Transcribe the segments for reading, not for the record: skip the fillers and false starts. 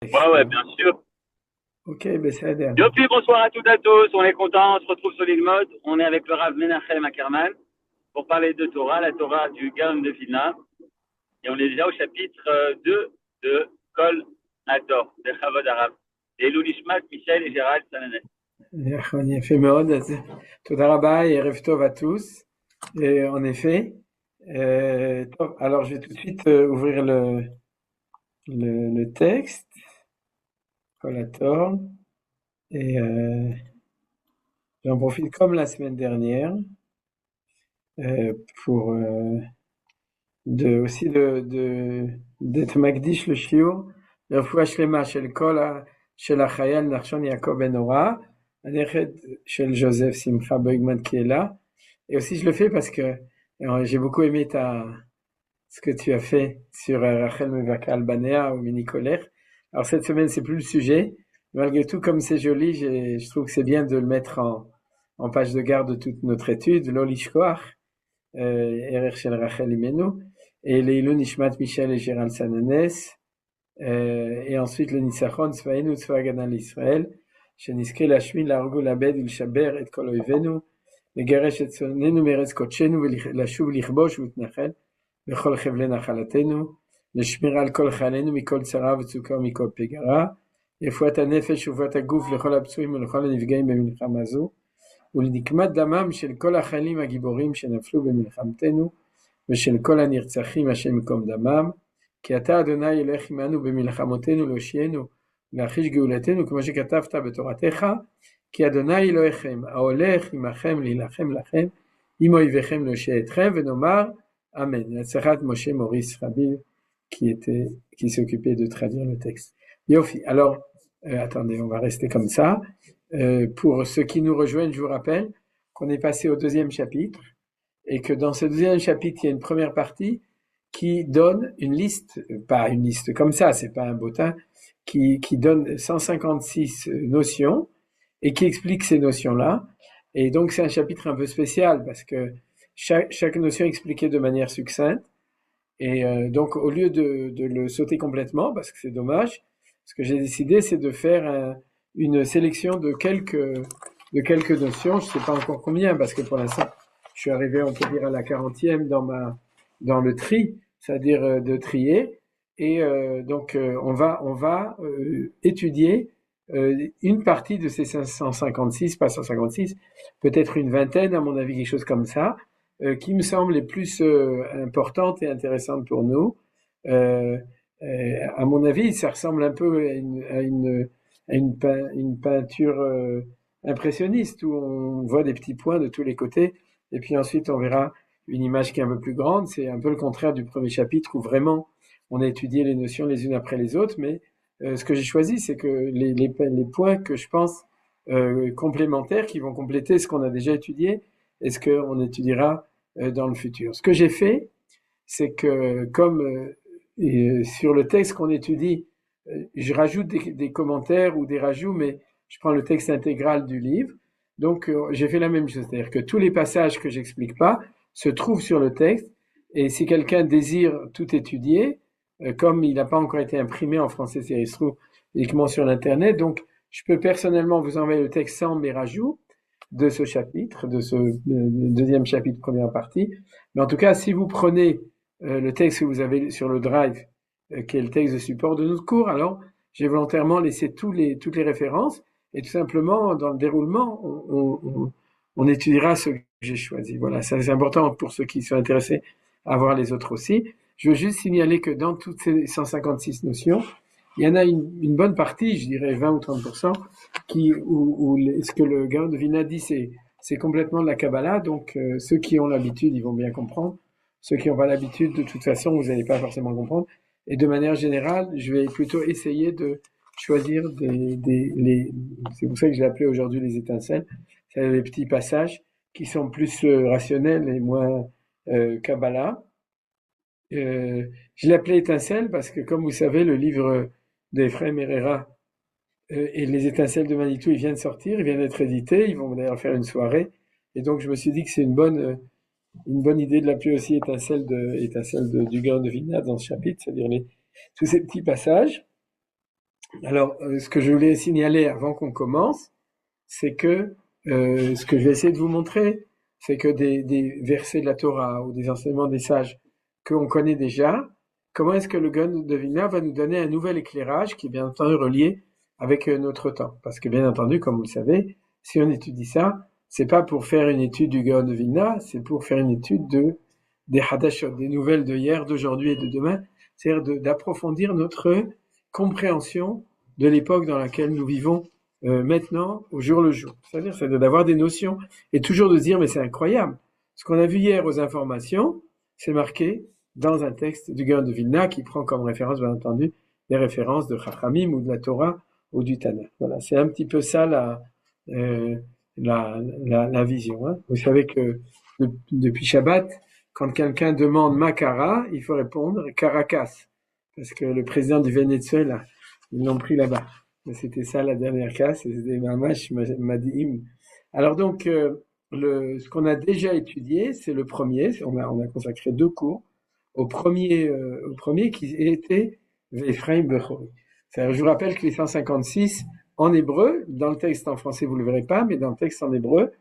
Ouais, bien sûr. Ok, בסדר. Depuis, bonsoir à toutes et à tous. On est content. On se retrouve sur l'île Mode. On est avec le Rav Menachem Ackerman pour parler de Torah, la Torah du Gaon de Vilna. Et on est déjà au chapitre 2 de Kol Hator, de Chavod Arav. Et Lou Nishmat, Michel et Gérald Sananet. נכון, יפה מאוד. אז תודה רבה, ערב טוב à tous. Et en effet, טוב, alors je vais tout de suite ouvrir le texte, Collator, et j'en profite comme la semaine dernière pour d'être Magdish le shiur, לרפואה שלמה של של החייל נחשון יעקב בן אורה, הנכד של ג'וזף שמחה בויגמן qui est là. Et aussi je le fais parce que j'ai beaucoup aimé ce que tu as fait sur Rachel Mevaka Albanea ou Mini Colère. Alors cette semaine c'est plus le sujet. Malgré tout, comme c'est joli, je trouve que c'est bien de le mettre en page de garde de toute notre étude. L'Olishkoach, Erer Shel Rachel Imenu, et les Ilun Nishmat Michel et Gérald Sananes, et ensuite le Nisachon, Svaenu, Tzvagadan l'Israël, Sheniske Lashmin, Largo, Labed, Ilshaber, et Kol Oivenu, לגרש את צוננו מארץ קודשנו ולשוב לכבוש ולהתנחל בכל חבלי נחלתנו, לשמירה על כל חיילינו מכל צרה וצוקה ומכל פגרה, רפואת הנפש ורפואת הגוף לכל הפצועים ולכל הנפגעים במלחמה זו, ולנקמת דמם של כל החיילים הגיבורים שנפלו במלחמתנו, ושל כל הנרצחים השם ייקום דמם, כי אתה אדוני ילך עמנו במלחמותינו להושיענו ולהחיש גאולתנו, כמו שכתבת בתורתך, כי אדוני אלוהיכם ההולך עמכם להילחם לכם, עם אויביכם להושיע אתכם, ונאמר Amen. להצלחת משה מוריס רבי, qui s'occupait de traduire le texte. Yofi. Alors, attendez, on va rester comme ça. Pour ceux qui nous rejoignent, je vous rappelle qu'on est passé au deuxième chapitre, et que dans ce deuxième chapitre, il y a une première partie qui donne une liste, pas une liste comme ça, c'est pas un bottin, qui donne 156 notions, et qui explique ces notions-là. Et donc c'est un chapitre un peu spécial parce que chaque notion est expliquée de manière succincte. Et donc au lieu de le sauter complètement, parce que c'est dommage, ce que j'ai décidé c'est de faire une sélection de quelques notions. Je ne sais pas encore combien parce que pour l'instant je suis arrivé, on peut dire, à la 40e dans le tri, c'est-à-dire de trier. Et donc on va étudier une partie de ces 556, pas 156, peut-être une vingtaine, à mon avis, quelque chose comme ça, qui me semblent les plus importantes et intéressantes pour nous. À mon avis, ça ressemble un peu à une peinture impressionniste où on voit des petits points de tous les côtés, et puis ensuite on verra une image qui est un peu plus grande. C'est un peu le contraire du premier chapitre où vraiment on a étudié les notions les unes après les autres, mais ce que j'ai choisi, c'est que les points que je pense complémentaires, qui vont compléter ce qu'on a déjà étudié et ce qu'on étudiera dans le futur. Ce que j'ai fait, c'est que comme sur le texte qu'on étudie, je rajoute des commentaires ou des rajouts, mais je prends le texte intégral du livre. Donc j'ai fait la même chose, c'est-à-dire que tous les passages que j'explique pas se trouvent sur le texte, et si quelqu'un désire tout étudier, comme il n'a pas encore été imprimé en français, il se trouve uniquement sur l'internet, donc je peux personnellement vous envoyer le texte sans mes rajouts de ce chapitre, de ce deuxième chapitre, première partie. Mais en tout cas, si vous prenez le texte que vous avez sur le drive, qui est le texte de support de notre cours, alors j'ai volontairement laissé toutes les références, et tout simplement, dans le déroulement, on étudiera ce que j'ai choisi. Voilà, ça c'est important pour ceux qui sont intéressés à voir les autres aussi. Je veux juste signaler que dans toutes ces 156 notions, il y en a une bonne partie, je dirais 20 ou 30%, où ce que le Gaon de Vilna dit, c'est complètement de la Kabbalah. Donc ceux qui ont l'habitude, ils vont bien comprendre. Ceux qui n'ont pas l'habitude, de toute façon, vous n'allez pas forcément comprendre. Et de manière générale, je vais plutôt essayer de choisir c'est pour ça que je l'ai appelé aujourd'hui les étincelles, c'est les petits passages qui sont plus rationnels et moins Kabbalah. Je l'ai appelé étincelle parce que, comme vous savez, le livre d'Ephraim Herrera et les étincelles de Manitou, il vient de sortir, il vient d'être édité, ils vont d'ailleurs faire une soirée. Et donc, je me suis dit que c'est une bonne idée de l'appeler aussi étincelle du Gaon de Vilna dans ce chapitre, c'est-à-dire tous ces petits passages. Alors, ce que je voulais signaler avant qu'on commence, c'est que ce que je vais essayer de vous montrer, c'est que des versets de la Torah ou des enseignements des sages qu'on connaît déjà, comment est-ce que le Gaon de Vilna va nous donner un nouvel éclairage qui est bien entendu relié avec notre temps. Parce que bien entendu, comme vous le savez, si on étudie ça, c'est pas pour faire une étude du Gaon de Vilna, c'est pour faire une étude des Hadashot, des nouvelles de hier, d'aujourd'hui et de demain, c'est-à-dire d'approfondir notre compréhension de l'époque dans laquelle nous vivons maintenant, au jour le jour. C'est-à-dire, c'est d'avoir des notions et toujours de se dire, mais c'est incroyable. Ce qu'on a vu hier aux informations, c'est marqué dans un texte du Gaon de Vilna qui prend comme référence, bien entendu, des références de Chachamim ou de la Torah ou du Tanakh. Voilà, c'est un petit peu ça la vision. Hein. Vous savez que depuis Shabbat, quand quelqu'un demande Makara, il faut répondre Caracas, parce que le président du Venezuela, ils l'ont pris là-bas. C'était ça la dernière casse, c'était Mamash Madiim. Alors donc, ce qu'on a déjà étudié, c'est le premier, on a consacré 2 cours, au premier qui était Ephraim Bechori. Je vous rappelle que les 156 en hébreu, dans le texte en français vous ne le verrez pas, mais dans le texte en hébreu,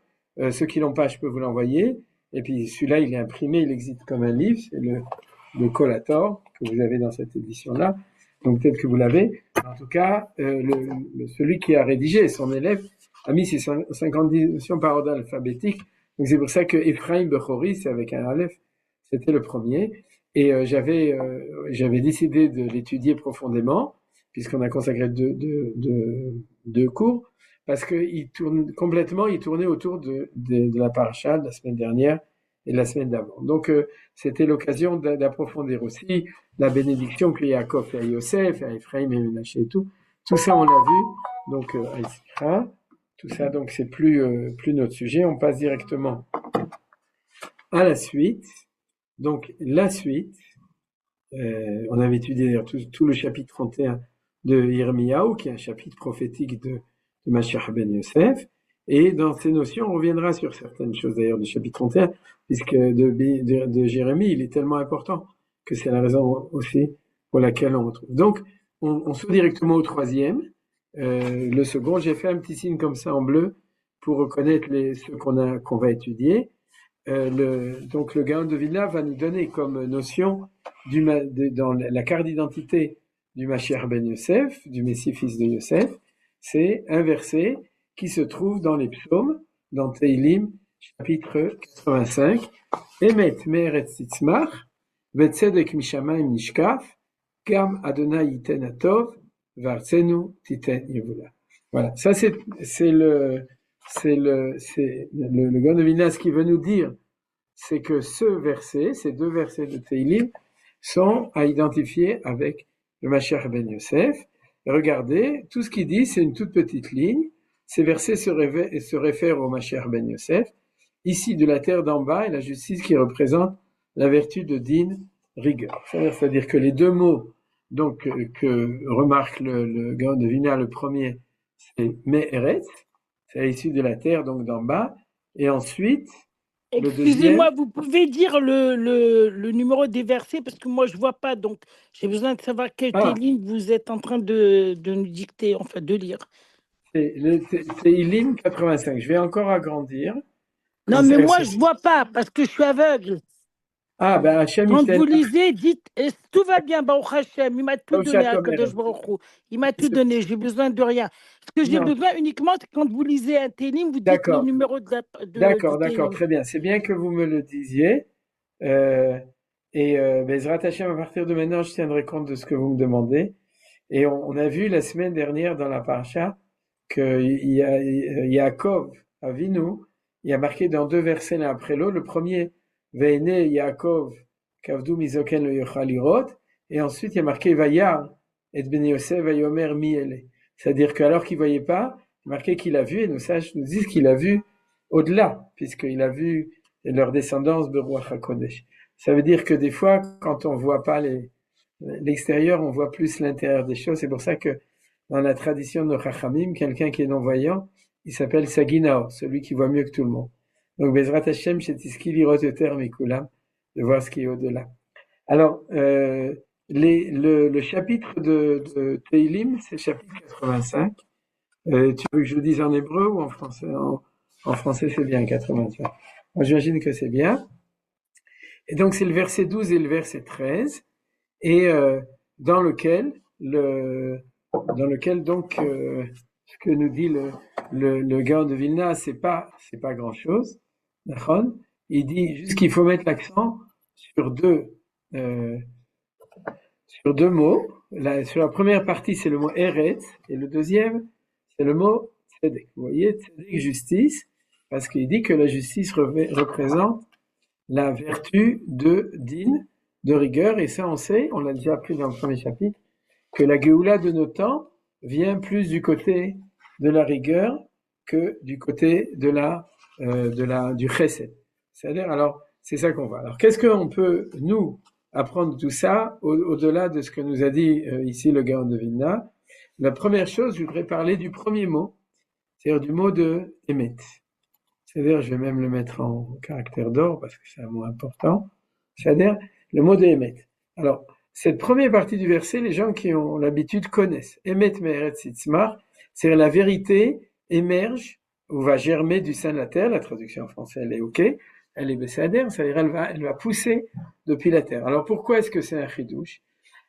ceux qui l'ont pas, je peux vous l'envoyer. Et puis celui-là, il est imprimé, il existe comme un livre, c'est le Collator que vous avez dans cette édition-là. Donc peut-être que vous l'avez. En tout cas, celui qui a rédigé, son élève, a mis ses 50 notions par ordre alphabétique. Donc c'est pour ça que Ephraim Bechori, c'est avec un aleph, c'était le premier. Et j'avais décidé de l'étudier profondément, puisqu'on a consacré deux cours, parce qu'il tournait autour de la paracha de la semaine dernière et de la semaine d'avant. Donc c'était l'occasion d'approfondir aussi la bénédiction que Yaakov fait à Yosef, à Ephraim et Ménaché et tout. Tout ça on l'a vu, donc à Iskra. Tout ça, donc c'est plus notre sujet. On passe directement à la suite. Donc la suite, on avait étudié d'ailleurs tout le chapitre 31 de Yirmiyahu, qui est un chapitre prophétique de Mashiach ben Yosef. Et dans ces notions, on reviendra sur certaines choses d'ailleurs du chapitre 31, puisque de Jérémie, il est tellement important que c'est la raison aussi pour laquelle on retrouve. Donc, on saute directement au troisième. Le second, j'ai fait un petit signe comme ça en bleu pour reconnaître ceux qu'on va étudier. Donc le Gaon de Vilna va nous donner comme notion dans la carte d'identité du Mashiach ben Yosef, du Messie fils de Yosef, c'est un verset qui se trouve dans les psaumes, dans Teilim, chapitre 85, Emet me'eretz titzmach, vetzedek mishamayim nishkaf, gam Adonai yiten atov, v'artzenu titen yevula. Voilà, ça c'est le Gaon de Vilna, ce qui veut nous dire, c'est que ces 2 versets de Teilim sont à identifier avec le Mashiach ben Yosef. Et regardez, tout ce qu'il dit, c'est une toute petite ligne. Ces versets se réfèrent au Mashiach ben Yosef, ici de la terre d'en bas, et la justice qui représente la vertu de din, rigueur. C'est-à-dire que les 2 mots donc, que remarque le Gaon de Vilna, le premier, c'est Me'eretz, c'est issu de la terre, donc d'en bas, et ensuite, excusez-moi, vous pouvez dire le numéro des versets parce que moi je vois pas, donc j'ai besoin de savoir quelle ligne vous êtes en train de nous dicter, enfin de lire. C'est Teilim 85. Je vais encore agrandir. Non, mais moi je vois pas parce que je suis aveugle. Ah, ben Hachem, quand vous lisez, dites tout va bien, Baruch Hashem, il m'a tout donné, Akadosh Baruch Hu. Il m'a tout donné, j'ai besoin de rien. Ce que j'ai besoin uniquement, c'est quand vous lisez un Télim, vous dites le numéro de D'accord, très bien. C'est bien que vous me le disiez. Bezrat Hashem, à partir de maintenant, je tiendrai compte de ce que vous me demandez. Et on a vu la semaine dernière dans la paracha que Yaakov Avinu, il y a marqué dans 2 versets l'un après l'autre. Le premier, Veine Yaakov Kavdu Mizoken lo yochal lirot, et ensuite il y a marqué Vayar et Ben Yosef Vayomer mi ele. C'est-à-dire qu'alors qu'il voyait pas, il y a marqué qu'il a vu, et nos sages nous disent qu'il a vu au-delà, puisqu'il a vu leur descendance Beruach HaKodesh. Ça veut dire que des fois, quand on voit pas l'extérieur, on voit plus l'intérieur des choses. C'est pour ça que dans la tradition de Chachamim, quelqu'un qui est non-voyant, il s'appelle Saginao, celui qui voit mieux que tout le monde. Donc, Bezrat Hashem, Shetiski Lirot Yoter Mikulam, de voir ce qui est au-delà. Alors, le chapitre de Teilim, c'est le chapitre 85. Tu veux que je le dise en hébreu ou en français? En français, c'est bien 85. Moi, j'imagine que c'est bien. Et donc, c'est le verset 12 et le verset 13, et dans lequel donc ce que nous dit le Gaon de Vilna, c'est pas grand chose. D'accord? Il dit juste qu'il faut mettre l'accent sur deux mots. Sur la première partie, c'est le mot Eretz, et le deuxième, c'est le mot Tzedek. Vous voyez, Tzedek, justice, parce qu'il dit que la justice représente la vertu de din, de rigueur, et ça on sait, on l'a déjà appris dans le premier chapitre, que la Géoula de nos temps vient plus du côté de la rigueur que du côté du chesed. C'est-à-dire, alors, c'est ça qu'on voit. Alors, qu'est-ce qu'on peut, nous, apprendre tout ça, au-delà de ce que nous a dit ici le Gaon de Vilna? La première chose, je voudrais parler du premier mot, c'est-à-dire du mot de Emet. C'est-à-dire, je vais même le mettre en caractère d'or, parce que c'est un mot important. C'est-à-dire, le mot de Emet. Alors, cette première partie du verset, les gens qui ont l'habitude connaissent. Emet me'eretz itzmach, c'est-à-dire la vérité émerge ou va germer du sein de la terre. La traduction en français, elle est OK. Elle est Besséder, c'est-à-dire elle va pousser depuis la terre. Alors pourquoi est-ce que c'est un chidouche?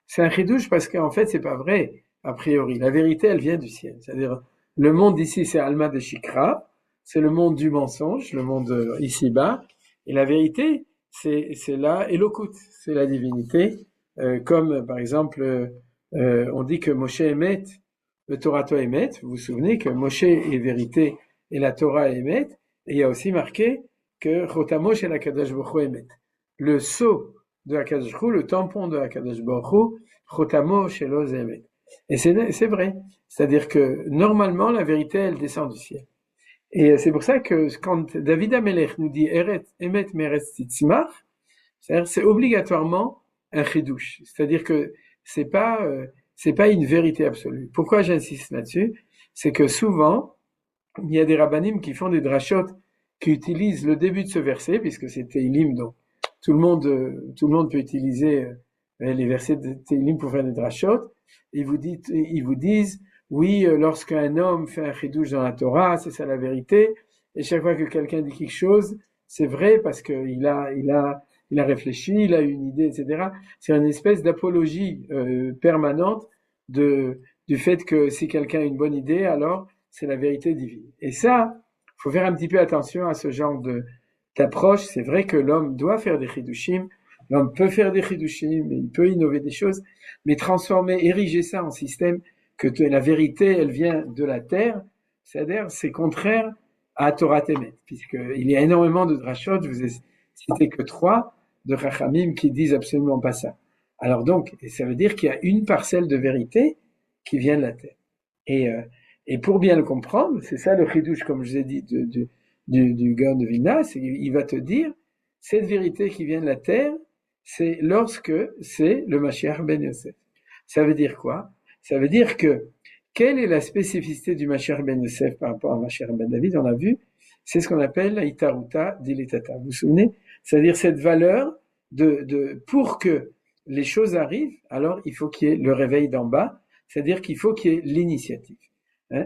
C'est un chidouche parce qu'en fait, c'est pas vrai, a priori. La vérité, elle vient du ciel. C'est-à-dire, le monde ici, c'est Alma de Shikra, c'est le monde du mensonge, le monde ici-bas. Et la vérité, c'est la Elokut, c'est la divinité. Comme, par exemple, on dit que Moshe émet, le Torah émet. Vous vous souvenez que Moshe est vérité et la Torah émet. Et il y a aussi marqué que Chotamo shel HaKadosh Baruch Hu émet. Le sceau de HaKadosh Baruch Hu, le tampon de HaKadosh Baruch Hu, Chotamo shelo émet. Et c'est vrai. C'est-à-dire que normalement, la vérité, elle descend du ciel. Et c'est pour ça que quand David Amelech nous dit Emet meretz titzmach, c'est obligatoirement un chidouche. C'est-à-dire que c'est pas une vérité absolue. Pourquoi j'insiste là-dessus? C'est que souvent, il y a des rabbanim qui font des drashot qui utilisent le début de ce verset, puisque c'est Teilim, donc tout le monde peut utiliser les versets de Teilim pour faire des drashot. Ils vous disent, oui, lorsqu'un homme fait un chidouche dans la Torah, c'est ça la vérité. Et chaque fois que quelqu'un dit quelque chose, c'est vrai parce qu'il a réfléchi, il a une idée, etc. C'est une espèce d'apologie permanente du fait que si quelqu'un a une bonne idée, alors c'est la vérité divine. Et ça, faut faire un petit peu attention à ce genre d'approche. C'est vrai que l'homme doit faire des chidushim, l'homme peut faire des chidushim, il peut innover des choses, mais ériger ça en système que la vérité, elle vient de la terre, c'est-à-dire c'est contraire à Torah Temet, puisqu'il y a énormément de drashot, je vous ai cité que 3 de Chachamim qui disent absolument pas ça. Alors donc, ça veut dire qu'il y a une parcelle de vérité qui vient de la terre. Et pour bien le comprendre, c'est ça le chidouche, comme je vous ai dit, du Gaon de Vilna, il va te dire, cette vérité qui vient de la terre, c'est lorsque c'est le Mashiach ben Yosef. Ça veut dire quoi? Ça veut dire que, quelle est la spécificité du Mashiach ben Yosef par rapport à Mashiach ben David? On a vu, c'est ce qu'on appelle la Itaruta Diletata. Vous vous souvenez? C'est-à-dire cette valeur pour que les choses arrivent, alors il faut qu'il y ait le réveil d'en bas, c'est-à-dire qu'il faut qu'il y ait l'initiative.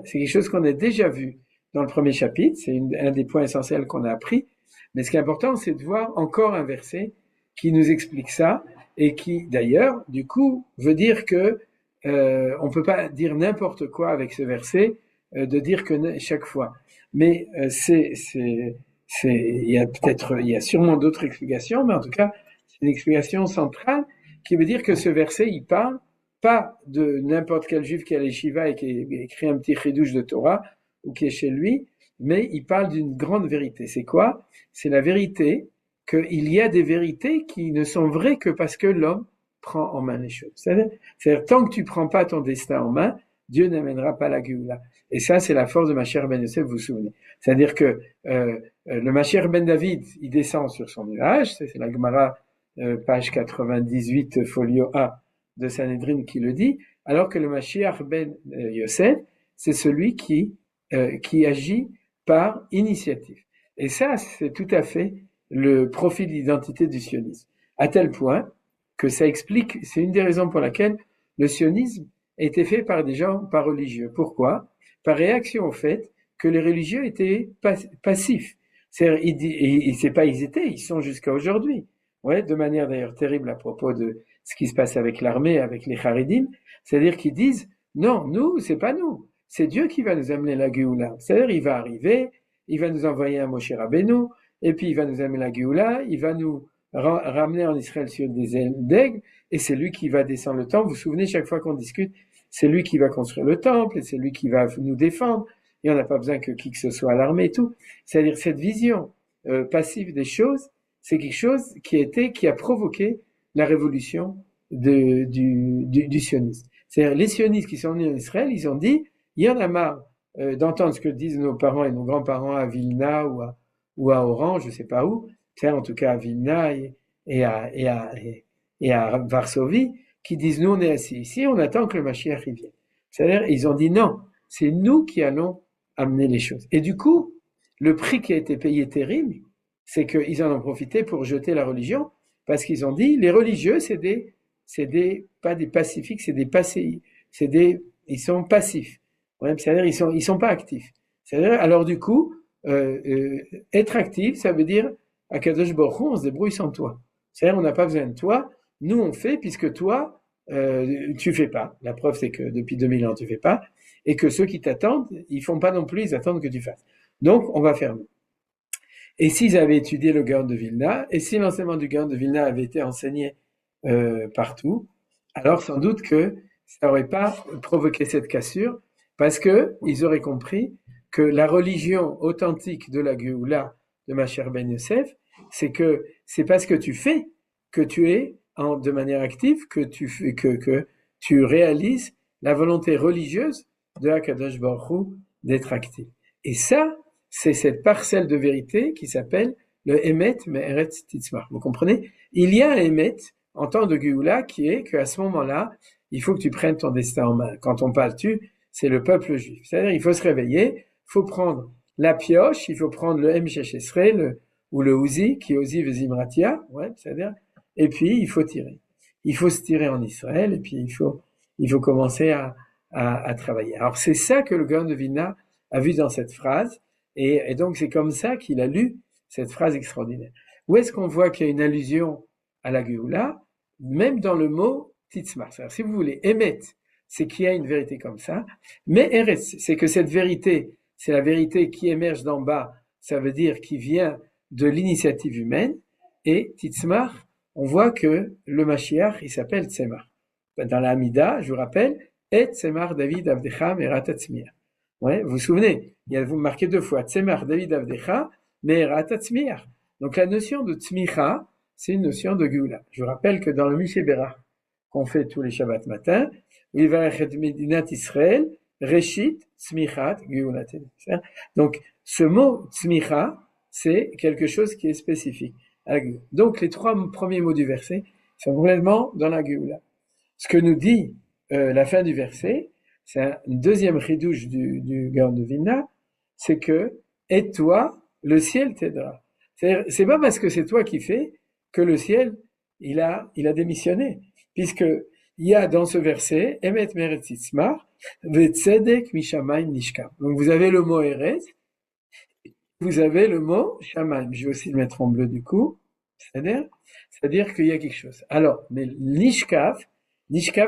C'est quelque chose qu'on a déjà vu dans le premier chapitre, c'est un des points essentiels qu'on a appris, mais ce qui est important, c'est de voir encore un verset qui nous explique ça, et qui, d'ailleurs, du coup, veut dire que on peut pas dire n'importe quoi avec ce verset, de dire que chaque fois. Mais il y a sûrement d'autres explications, mais en tout cas, c'est une explication centrale qui veut dire que ce verset, il parle pas de n'importe quel juif qui est à l'Yeshiva et qui écrit un petit chidouche de Torah ou qui est chez lui, mais il parle d'une grande vérité. C'est quoi? C'est la vérité qu'il y a des vérités qui ne sont vraies que parce que l'homme prend en main les choses. C'est-à-dire tant que tu prends pas ton destin en main, Dieu n'amènera pas la Géoula. Et ça, c'est la force de Mashiach ben Yosef, vous vous souvenez. C'est-à-dire que le Mashiach ben David, il descend sur son nuage, c'est la Gemara, page 98, folio A de Sanhedrin qui le dit, alors que le Mashiach ben Yosef, c'est celui qui agit par initiative. Et ça, c'est tout à fait le profil d'identité du sionisme. À tel point que ça explique, c'est une des raisons pour laquelle le sionisme a été fait par des gens pas religieux. Pourquoi? Par réaction au fait que les religieux étaient passifs. C'est-à-dire, c'est pas ils étaient, ils sont jusqu'à aujourd'hui. Ouais, de manière d'ailleurs terrible à propos de ce qui se passe avec l'armée, avec les Haridim. C'est-à-dire qu'ils disent, non, nous, c'est pas nous. C'est Dieu qui va nous amener la Géoula. C'est-à-dire, il va arriver, il va nous envoyer un Moshe Rabbeinu, et puis il va nous amener la Géoula, il va nous ramener en Israël sur des ailes d'aigle, et c'est lui qui va descendre le temple. Vous vous souvenez, chaque fois qu'on discute, c'est lui qui va construire le temple, et c'est lui qui va nous défendre, et on n'a pas besoin que qui que ce soit à l'armée et tout. C'est-à-dire, cette vision passive des choses, c'est quelque chose qui a provoqué la révolution du sionisme. C'est-à-dire, les sionistes qui sont venus en Israël, ils ont dit, il y en a marre d'entendre ce que disent nos parents et nos grands-parents à Vilna ou à Oran, je sais pas où, en tout cas à Vilna et à Varsovie, qui disent, nous on est assis ici, on attend que le Mashiach y vienne. C'est-à-dire, ils ont dit non, c'est nous qui allons amener les choses. Et du coup, le prix qui a été payé terrible, c'est qu'ils en ont profité pour jeter la religion, parce qu'ils ont dit, les religieux, pas des pacifiques, ils sont passifs. Ouais, c'est-à-dire, ils sont pas actifs. C'est-à-dire, alors du coup, être actif, ça veut dire, à Kadosh Baruch Hu, on se débrouille sans toi. C'est-à-dire, on n'a pas besoin de toi, nous on fait, puisque toi, tu fais pas. La preuve, c'est que depuis 2000 ans, tu fais pas, et que ceux qui t'attendent, ils font pas non plus, ils attendent que tu fasses. Donc, on va faire nous. Et s'ils avaient étudié le Gaon de Vilna, et si l'enseignement du Gaon de Vilna avait été enseigné partout, alors sans doute que ça n'aurait pas provoqué cette cassure, parce que ils auraient compris que la religion authentique de la Géoula de Mashiach ben Yosef, c'est que c'est parce que tu fais que tu es de manière active, que tu réalises la volonté religieuse de Hakadosh Baruch Hu d'être actif. Et ça, c'est cette parcelle de vérité qui s'appelle le Emet Me'eretz Titzmach. Vous comprenez? Il y a un Emet en temps de Géoula qui est qu'à ce moment-là, il faut que tu prennes ton destin en main. Quand on parle tu, c'est le peuple juif. C'est-à-dire, il faut se réveiller, il faut prendre la pioche, il faut prendre le M. ou le Uzi, qui est Uzi Vezimratia, ouais, c'est-à-dire, et puis il faut tirer. Il faut se tirer en Israël, et puis il faut commencer à travailler. Alors c'est ça que le Gaon de Vilna a vu dans cette phrase, et donc c'est comme ça qu'il a lu cette phrase extraordinaire. Où est-ce qu'on voit qu'il y a une allusion à la Géoula? Même dans le mot Titzmar. C'est-à-dire, si vous voulez, Emet, c'est qu'il y a une vérité comme ça, mais Eretz, c'est que cette vérité, c'est la vérité qui émerge d'en bas, ça veut dire qui vient de l'initiative humaine, et Titzmar, on voit que le Mashiach, il s'appelle Tzemar. Dans la Hamida, je vous rappelle, Et Tzemar David Avdecha Merat Tzmiach. Ouais, vous vous souvenez, vous marquez 2 fois, Tzemar David Avdecha Merat Tzmiach. Donc la notion de Tzmicha, c'est une notion de Géoula. Je vous rappelle que dans le Mishneh Berach, qu'on fait tous les Shabbats matin, Vivarech Medinat Israël, Reshit Tzmichat Géoulaten. Donc ce mot Tzmicha, c'est quelque chose qui est spécifique à la Géoula. Donc les 3 premiers mots du verset sont complètement dans la Géoula. Ce que nous dit la fin du verset, c'est un deuxième chidouche du Gaon de Vilna, c'est que et toi, le ciel t'aidera. C'est pas parce que c'est toi qui fais que le ciel il a démissionné, puisque il y a dans ce verset Emet Meretz Titzmar Vetzedek Mishamayim Nishkam. Donc vous avez le mot Eretz, vous avez le mot Shamayim. Je vais aussi le mettre en bleu du coup. C'est-à-dire qu'il y a quelque chose. Alors, mais Nishkaf,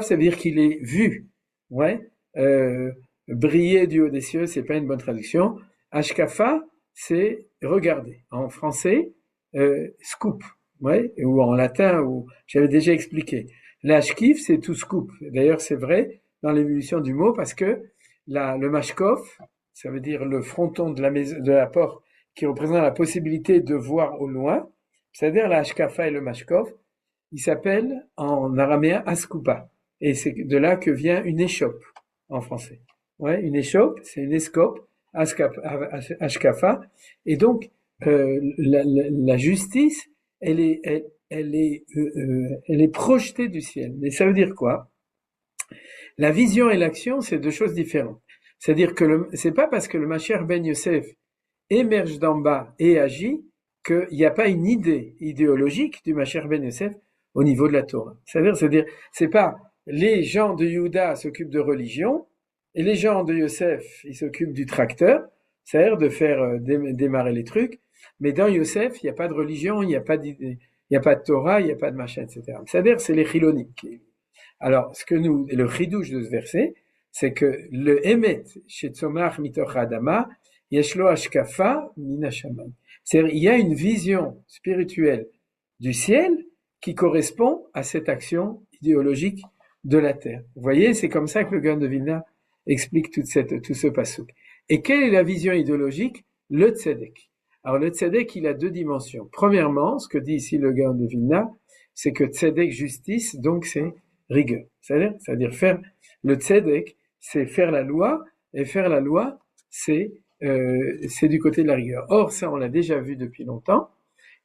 ça veut dire qu'il est vu. Ouais. Briller du haut des cieux, c'est pas une bonne traduction. Ashkafa, c'est regarder. En français, scoop. Ouais. Ou en latin, ou j'avais déjà expliqué. L'ashkif, c'est tout scoop. D'ailleurs, c'est vrai dans l'évolution du mot parce que le mashkov, ça veut dire le fronton de la porte qui représente la possibilité de voir au loin. C'est-à-dire la Ashkafa et le Mashkov, il s'appelle en araméen Askupa. Et c'est de là que vient une échoppe en français. Ouais, une échoppe, c'est une escope, Ashkafa. Et donc, la justice, elle est projetée du ciel. Mais ça veut dire quoi? La vision et l'action, c'est 2 choses différentes. C'est-à-dire que c'est pas parce que le Mashiach ben Yosef émerge d'en bas et agit qu'il n'y a pas une idée idéologique du Mashiach ben Yosef au niveau de la Torah. C'est-à-dire, c'est pas les gens de Yehuda s'occupent de religion et les gens de Yosef, ils s'occupent du tracteur, c'est-à-dire de faire démarrer les trucs. Mais dans Yosef, il n'y a pas de religion, il n'y a pas de Torah, il n'y a pas de machin, etc. C'est-à-dire, c'est les Chilonim. Alors, le chidouche de ce verset, c'est que le Emet, chez Tzomach mitoch Adama, Yeshlo Ashkafa Mina Shamayim. C'est-à-dire, il y a une vision spirituelle du ciel qui correspond à cette action idéologique de la terre. Vous voyez, c'est comme ça que le Gaon de Vilna explique tout ce passouk. Et quelle est la vision idéologique? Le tzedek. Alors, le tzedek, il a deux dimensions. Premièrement, ce que dit ici le Gaon de Vilna, c'est que tzedek, justice, donc c'est rigueur. C'est-à-dire faire le tzedek, c'est faire la loi, et faire la loi, c'est du côté de la rigueur. Or, ça, on l'a déjà vu depuis longtemps,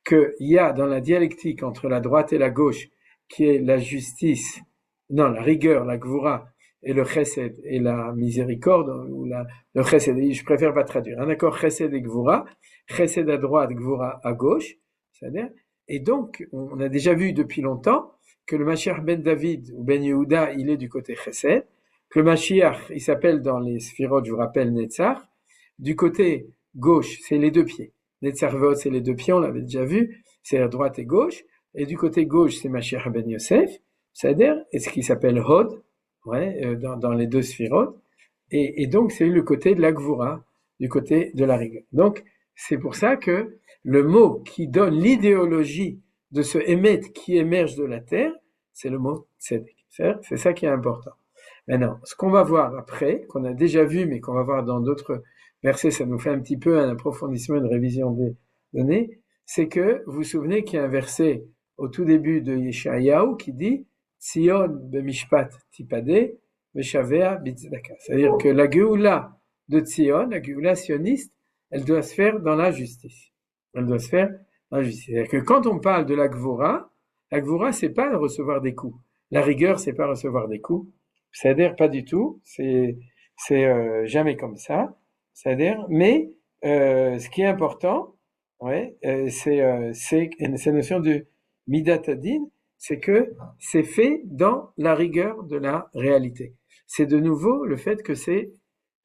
qu'il y a dans la dialectique entre la droite et la gauche, qui est la justice, non, la rigueur, la gvura, et le chesed, et la miséricorde, ou le chesed, je préfère pas traduire, un accord chesed et gvura, chesed à droite, gvura à gauche, c'est-à-dire, et donc, on a déjà vu depuis longtemps que le Mashiach ben David, ou ben Yehuda, il est du côté chesed, que le Mashiach, il s'appelle dans les Sphirot, je vous rappelle, Netzach, du côté gauche, c'est les deux pieds. Netzarvot, c'est les deux pieds, on l'avait déjà vu, c'est à droite et gauche, et du côté gauche, c'est Mashiach ben Yosef, c'est-à-dire, et ce qui s'appelle Hod, dans les deux Sphirot, et donc c'est le côté de la Gvura, du côté de la rigueur. Donc, c'est pour ça que le mot qui donne l'idéologie de ce Emet qui émerge de la terre, c'est le mot Tzedek. C'est ça qui est important. Maintenant, ce qu'on va voir après, qu'on a déjà vu, mais qu'on va voir dans d'autres versets, ça nous fait un petit peu un approfondissement, une révision des données, c'est que vous vous souvenez qu'il y a un verset au tout début de Yeshayahu qui dit Tzion b'mishpat tipade v'shavea b'tzedaka. C'est-à-dire que la Géoula de Tzion, la Géoula sioniste, elle doit se faire dans la justice. Elle doit se faire dans la justice. C'est-à-dire que quand on parle de la Gvura, c'est pas recevoir des coups. La rigueur, c'est pas recevoir des coups. C'est-à-dire pas du tout. C'est jamais comme ça. C'est-à-dire, mais ce qui est important, c'est cette notion de midat hadin, c'est que c'est fait dans la rigueur de la réalité. C'est de nouveau le fait que c'est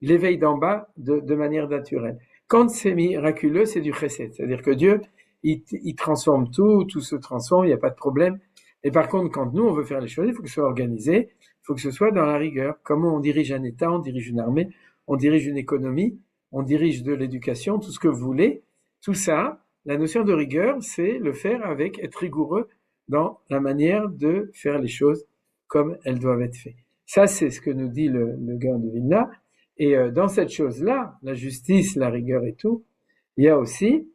l'éveil d'en bas de manière naturelle. Quand c'est miraculeux, c'est du chesed, c'est-à-dire que Dieu, il transforme tout se transforme, il n'y a pas de problème. Et par contre, quand nous, on veut faire les choses, il faut que ce soit organisé, il faut que ce soit dans la rigueur. Comment on dirige un État, on dirige une armée, on dirige une économie, on dirige de l'éducation, tout ce que vous voulez. Tout ça, la notion de rigueur, c'est le faire avec être rigoureux dans la manière de faire les choses comme elles doivent être faites. Ça, c'est ce que nous dit le Gaon de Vilna. Et dans cette chose-là, la justice, la rigueur et tout, il y a aussi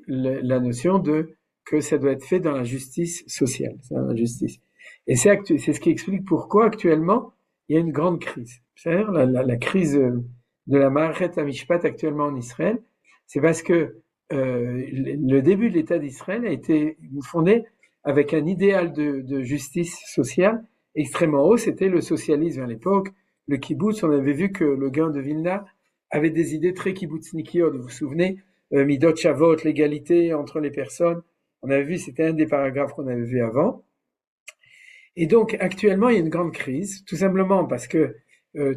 la notion de que ça doit être fait dans la justice sociale, dans la justice. Et c'est ce qui explique pourquoi actuellement il y a une grande crise. C'est-à-dire la crise de la Ma'achet HaMishpat actuellement en Israël, c'est parce que le début de l'État d'Israël a été fondé avec un idéal de justice sociale extrêmement haut. C'était le socialisme à l'époque. Le kibbutz, on avait vu que le Gaon de Vilna avait des idées très kibbutznikiot. Vous vous souvenez, midot shavot, l'égalité entre les personnes. On avait vu, c'était un des paragraphes qu'on avait vu avant. Et donc, actuellement, il y a une grande crise, tout simplement parce que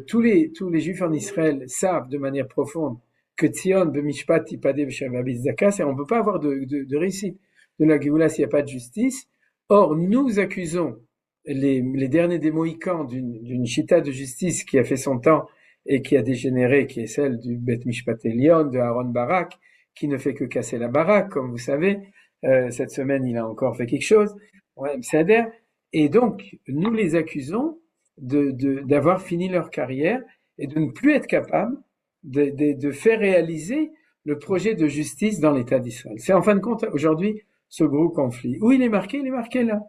tous les juifs en Israël savent de manière profonde que Tzion b'mishpat tipade v'shavea b'tzedaka, c'est on peut pas avoir de réussite de la Géoula s'il n'y a pas de justice. Or, nous accusons les derniers des Mohicans d'une chita de justice qui a fait son temps et qui a dégénéré, qui est celle du Bet Mishpat Elion, de Aaron Barak, qui ne fait que casser la baraque, comme vous savez. Cette semaine, il a encore fait quelque chose. C'est-à-dire, et donc, nous les accusons d'avoir fini leur carrière et de ne plus être capables de faire réaliser le projet de justice dans l'État d'Israël. C'est en fin de compte, aujourd'hui, ce gros conflit. Où il est marqué là.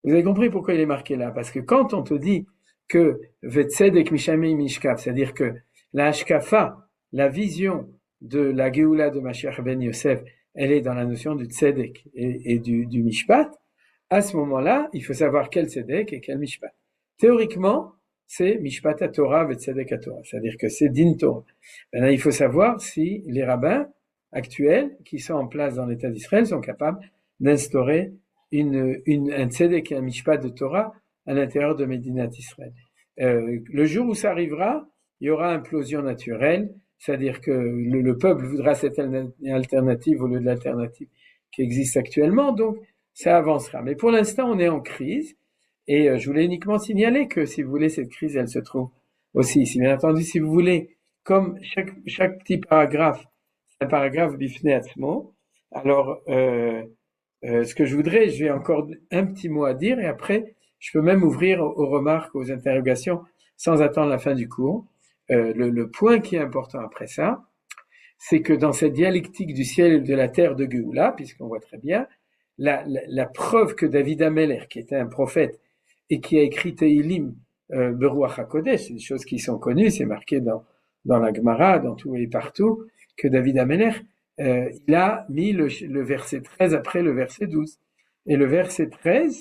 Vous avez compris pourquoi il est marqué là? Parce que quand on te dit que Vetzedek Mishamei Mishkaf, c'est-à-dire que la Hashkafa, la vision de la Géoula de Mashiach ben Yosef, elle est dans la notion du Tzedek et du Mishpat, à ce moment-là, il faut savoir quel Tzedek et quel Mishpat. Théoriquement, c'est Mishpat à Torah et Tzedek à Torah, c'est-à-dire que c'est Din Torah. Maintenant, il faut savoir si les rabbins actuels qui sont en place dans l'État d'Israël sont capables d'instaurer un tzedek et un mishpat de Torah à l'intérieur de Médinat Israël. Le jour où ça arrivera, il y aura implosion naturelle, c'est-à-dire que le peuple voudra cette alternative au lieu de l'alternative qui existe actuellement, donc ça avancera. Mais pour l'instant, on est en crise, et je voulais uniquement signaler que, si vous voulez, cette crise, elle se trouve aussi ici. Bien entendu, si vous voulez, comme chaque petit paragraphe, c'est un paragraphe bifnei atzmo, alors ce que je voudrais, j'ai encore un petit mot à dire, et après, je peux même ouvrir aux remarques, aux interrogations, sans attendre la fin du cours. Le point qui est important après ça, c'est que dans cette dialectique du ciel et de la terre de Géoula, puisqu'on voit très bien, la preuve que David Ameller, qui était un prophète et qui a écrit Teilim, Beruach HaKodesh, c'est des choses qui sont connues, c'est marqué dans la Gemara, dans tout et partout, que David Ameller, il a mis le verset 13 après le verset 12. Et le verset 13,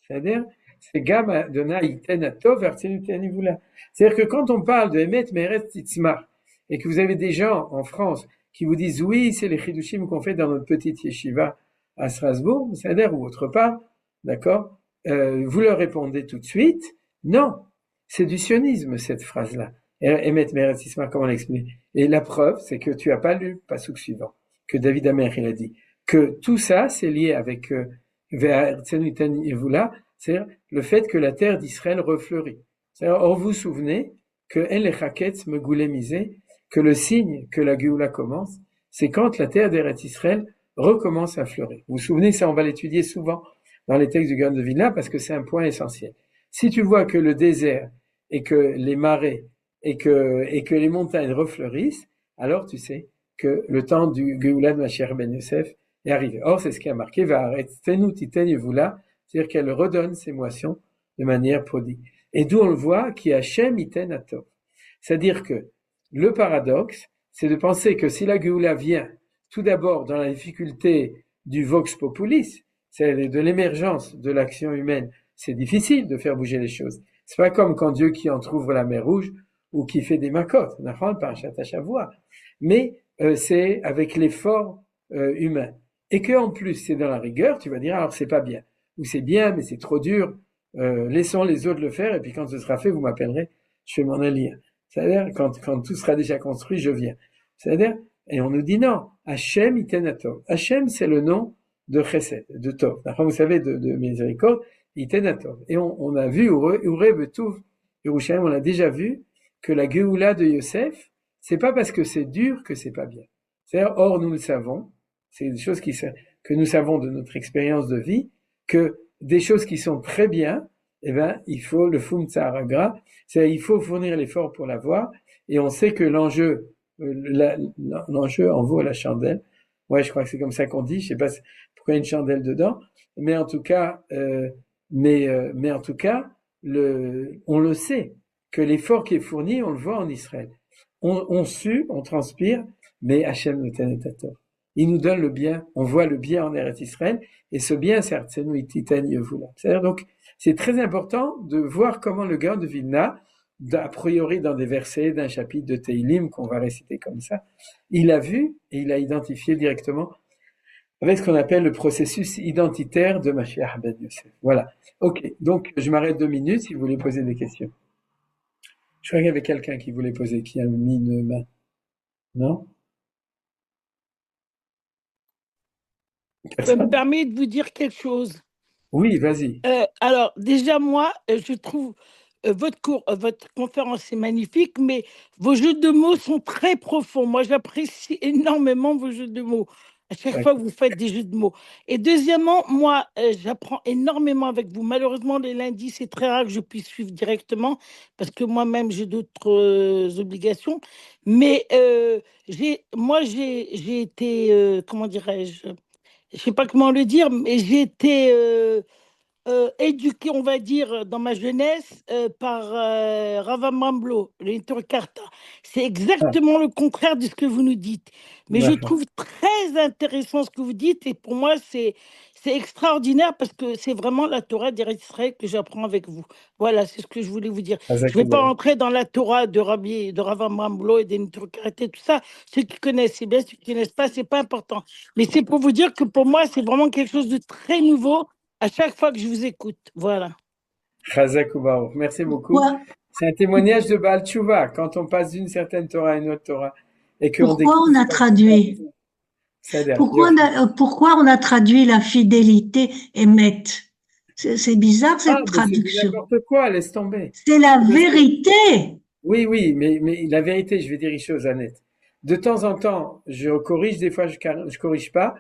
c'est-à-dire, c'est Gam Adonai Iten Atov Artzenu Tenivula. C'est-à-dire que quand on parle de Emet Meret Titzmar, et que vous avez des gens en France qui vous disent oui, c'est les chidushim qu'on fait dans notre petite yeshiva à Strasbourg, c'est-à-dire ou autre part, d'accord, vous leur répondez tout de suite, non, c'est du sionisme cette phrase-là. Emet Meret Titzmar, comment l'expliquer? Et la preuve, c'est que tu n'as pas lu le passouk suivant, que David Amer, il a dit, que tout ça, c'est lié avec Ve'artzenu Tenivula, c'est-à-dire le fait que la terre d'Israël refleurit. C'est-à-dire, or vous vous souvenez que El Echaketz Megoulemisé, que le signe que la Géoula commence, c'est quand la terre d'Eretz Israël recommence à fleurir. Vous vous souvenez, ça on va l'étudier souvent dans les textes du Gaon de Vilna parce que c'est un point essentiel. Si tu vois que le désert et que les marais et que les montagnes refleurissent, alors tu sais que le temps du Géoula de Mashiach ben Yosef est arrivé. Or, c'est ce qui a marqué Va'aretzenu titen yevula, c'est-à-dire qu'elle redonne ses moissons de manière prodigue. Et d'où on le voit, qui Hachem iten atov. C'est-à-dire que le paradoxe, c'est de penser que si la Géoula vient tout d'abord dans la difficulté du vox populis, c'est de l'émergence de l'action humaine, c'est difficile de faire bouger les choses. C'est pas comme quand Dieu qui entrouvre la mer Rouge ou qui fait des makotes, mais c'est avec l'effort humain. Et que en plus c'est dans la rigueur, tu vas dire alors c'est pas bien, ou c'est bien mais c'est trop dur, laissons les autres le faire et puis quand ce sera fait vous m'appellerez, je fais mon allié. C'est-à-dire, quand tout sera déjà construit, je viens. C'est-à-dire, et on nous dit non, Hachem iten atov. Hachem, c'est le nom de Chesed, de Tov. Vous savez, de miséricorde, iten atov. Et on a vu, Ureh Betuv, Yerushalayim, on a déjà vu que la Géoula de Yosef, c'est pas parce que c'est dur que c'est pas bien. C'est-à-dire, or, nous le savons, c'est des choses que nous savons de notre expérience de vie, que des choses qui sont très bien, eh ben, il faut le fum tsaharagra, c'est il faut fournir l'effort pour l'avoir, et on sait que l'enjeu en vaut la chandelle. Ouais, je crois que c'est comme ça qu'on dit. Je sais pas pourquoi il y a une chandelle dedans, mais en tout cas, on le sait que l'effort qui est fourni, on le voit en Israël. On sue, on transpire, mais Hachem noten et atov. Il nous donne le bien, on voit le bien en Eretz Israël, et ce bien, c'est Artzenu iten yevula. C'est-à-dire donc, c'est très important de voir comment le Gaon de Vilna, a priori dans des versets d'un chapitre de Teilim qu'on va réciter comme ça, il a vu et il a identifié directement avec ce qu'on appelle le processus identitaire de Mashiach ben Yosef. Voilà. Ok, donc je m'arrête 2 minutes si vous voulez poser des questions. Je crois qu'il y avait quelqu'un qui voulait poser, qui a mis une main. Non? Ça me permet de vous dire quelque chose. Oui, vas-y. Alors, déjà, moi, je trouve votre conférence est magnifique, mais vos jeux de mots sont très profonds. Moi, j'apprécie énormément vos jeux de mots. À chaque fois, vous faites des jeux de mots. Et deuxièmement, moi, j'apprends énormément avec vous. Malheureusement, les lundis, c'est très rare que je puisse suivre directement parce que moi-même, j'ai d'autres obligations. Mais j'ai été, comment dirais-je, je sais pas comment le dire, mais j'ai été éduqué, on va dire, dans ma jeunesse par Rava Mamblo, le Karta. C'est exactement le contraire de ce que vous nous dites. Mais je trouve très intéressant ce que vous dites et pour moi, c'est extraordinaire parce que c'est vraiment la Torah d'Eretz Israël que j'apprends avec vous. Voilà, c'est ce que je voulais vous dire. Je ne vais pas entrer dans la Torah de Rav Amram Blo et des Nitrokarete, tout ça. Ceux qui connaissent, c'est bien. Ceux qui ne connaissent pas, c'est pas important. Mais c'est pour vous dire que pour moi, c'est vraiment quelque chose de très nouveau à chaque fois que je vous écoute. Voilà. Chazak ou Baruch. Merci beaucoup. Pourquoi, C'est un témoignage de Baal Tshuva. Quand on passe d'une certaine Torah à une autre Torah et qu'on pourquoi on a découvre traduit? c'est-à-dire, Pourquoi on a traduit la fidélité Emet? C'est bizarre ah, cette mais c'est du traduction. n'importe quoi, laisse tomber. C'est la Parce que- vérité. Oui, oui, mais la vérité, je vais dire les choses honnêtes. De temps en temps, je corrige, des fois, je corrige pas.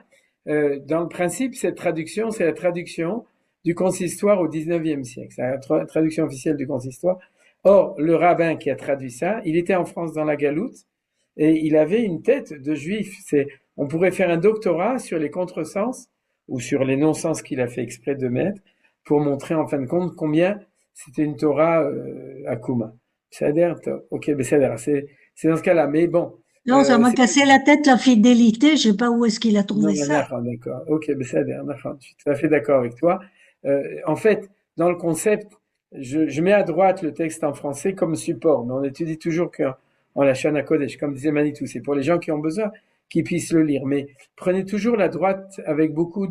Dans le principe, cette traduction, c'est la traduction du consistoire au 19e siècle. C'est la traduction officielle du consistoire. Or, le rabbin qui a traduit ça, il était en France dans la Galoute et il avait une tête de juif. On pourrait faire un doctorat sur les contresens ou sur les non-sens qu'il a fait exprès de mettre pour montrer en fin de compte combien c'était une Torah Akuma. C'est-à-dire, ok, mais c'est dans ce cas-là. Mais bon, Non, ça m'a cassé la tête, la fidélité. Je sais pas où est-ce qu'il a trouvé non, ça. d'accord. Ok, mais je suis tout à fait d'accord avec toi. En fait, dans le concept, je mets à droite le texte en français comme support, mais on étudie toujours en la Shana Kodesh, comme disait Manitou. C'est pour les gens qui ont besoin qu'ils puissent le lire. Mais prenez toujours la droite avec beaucoup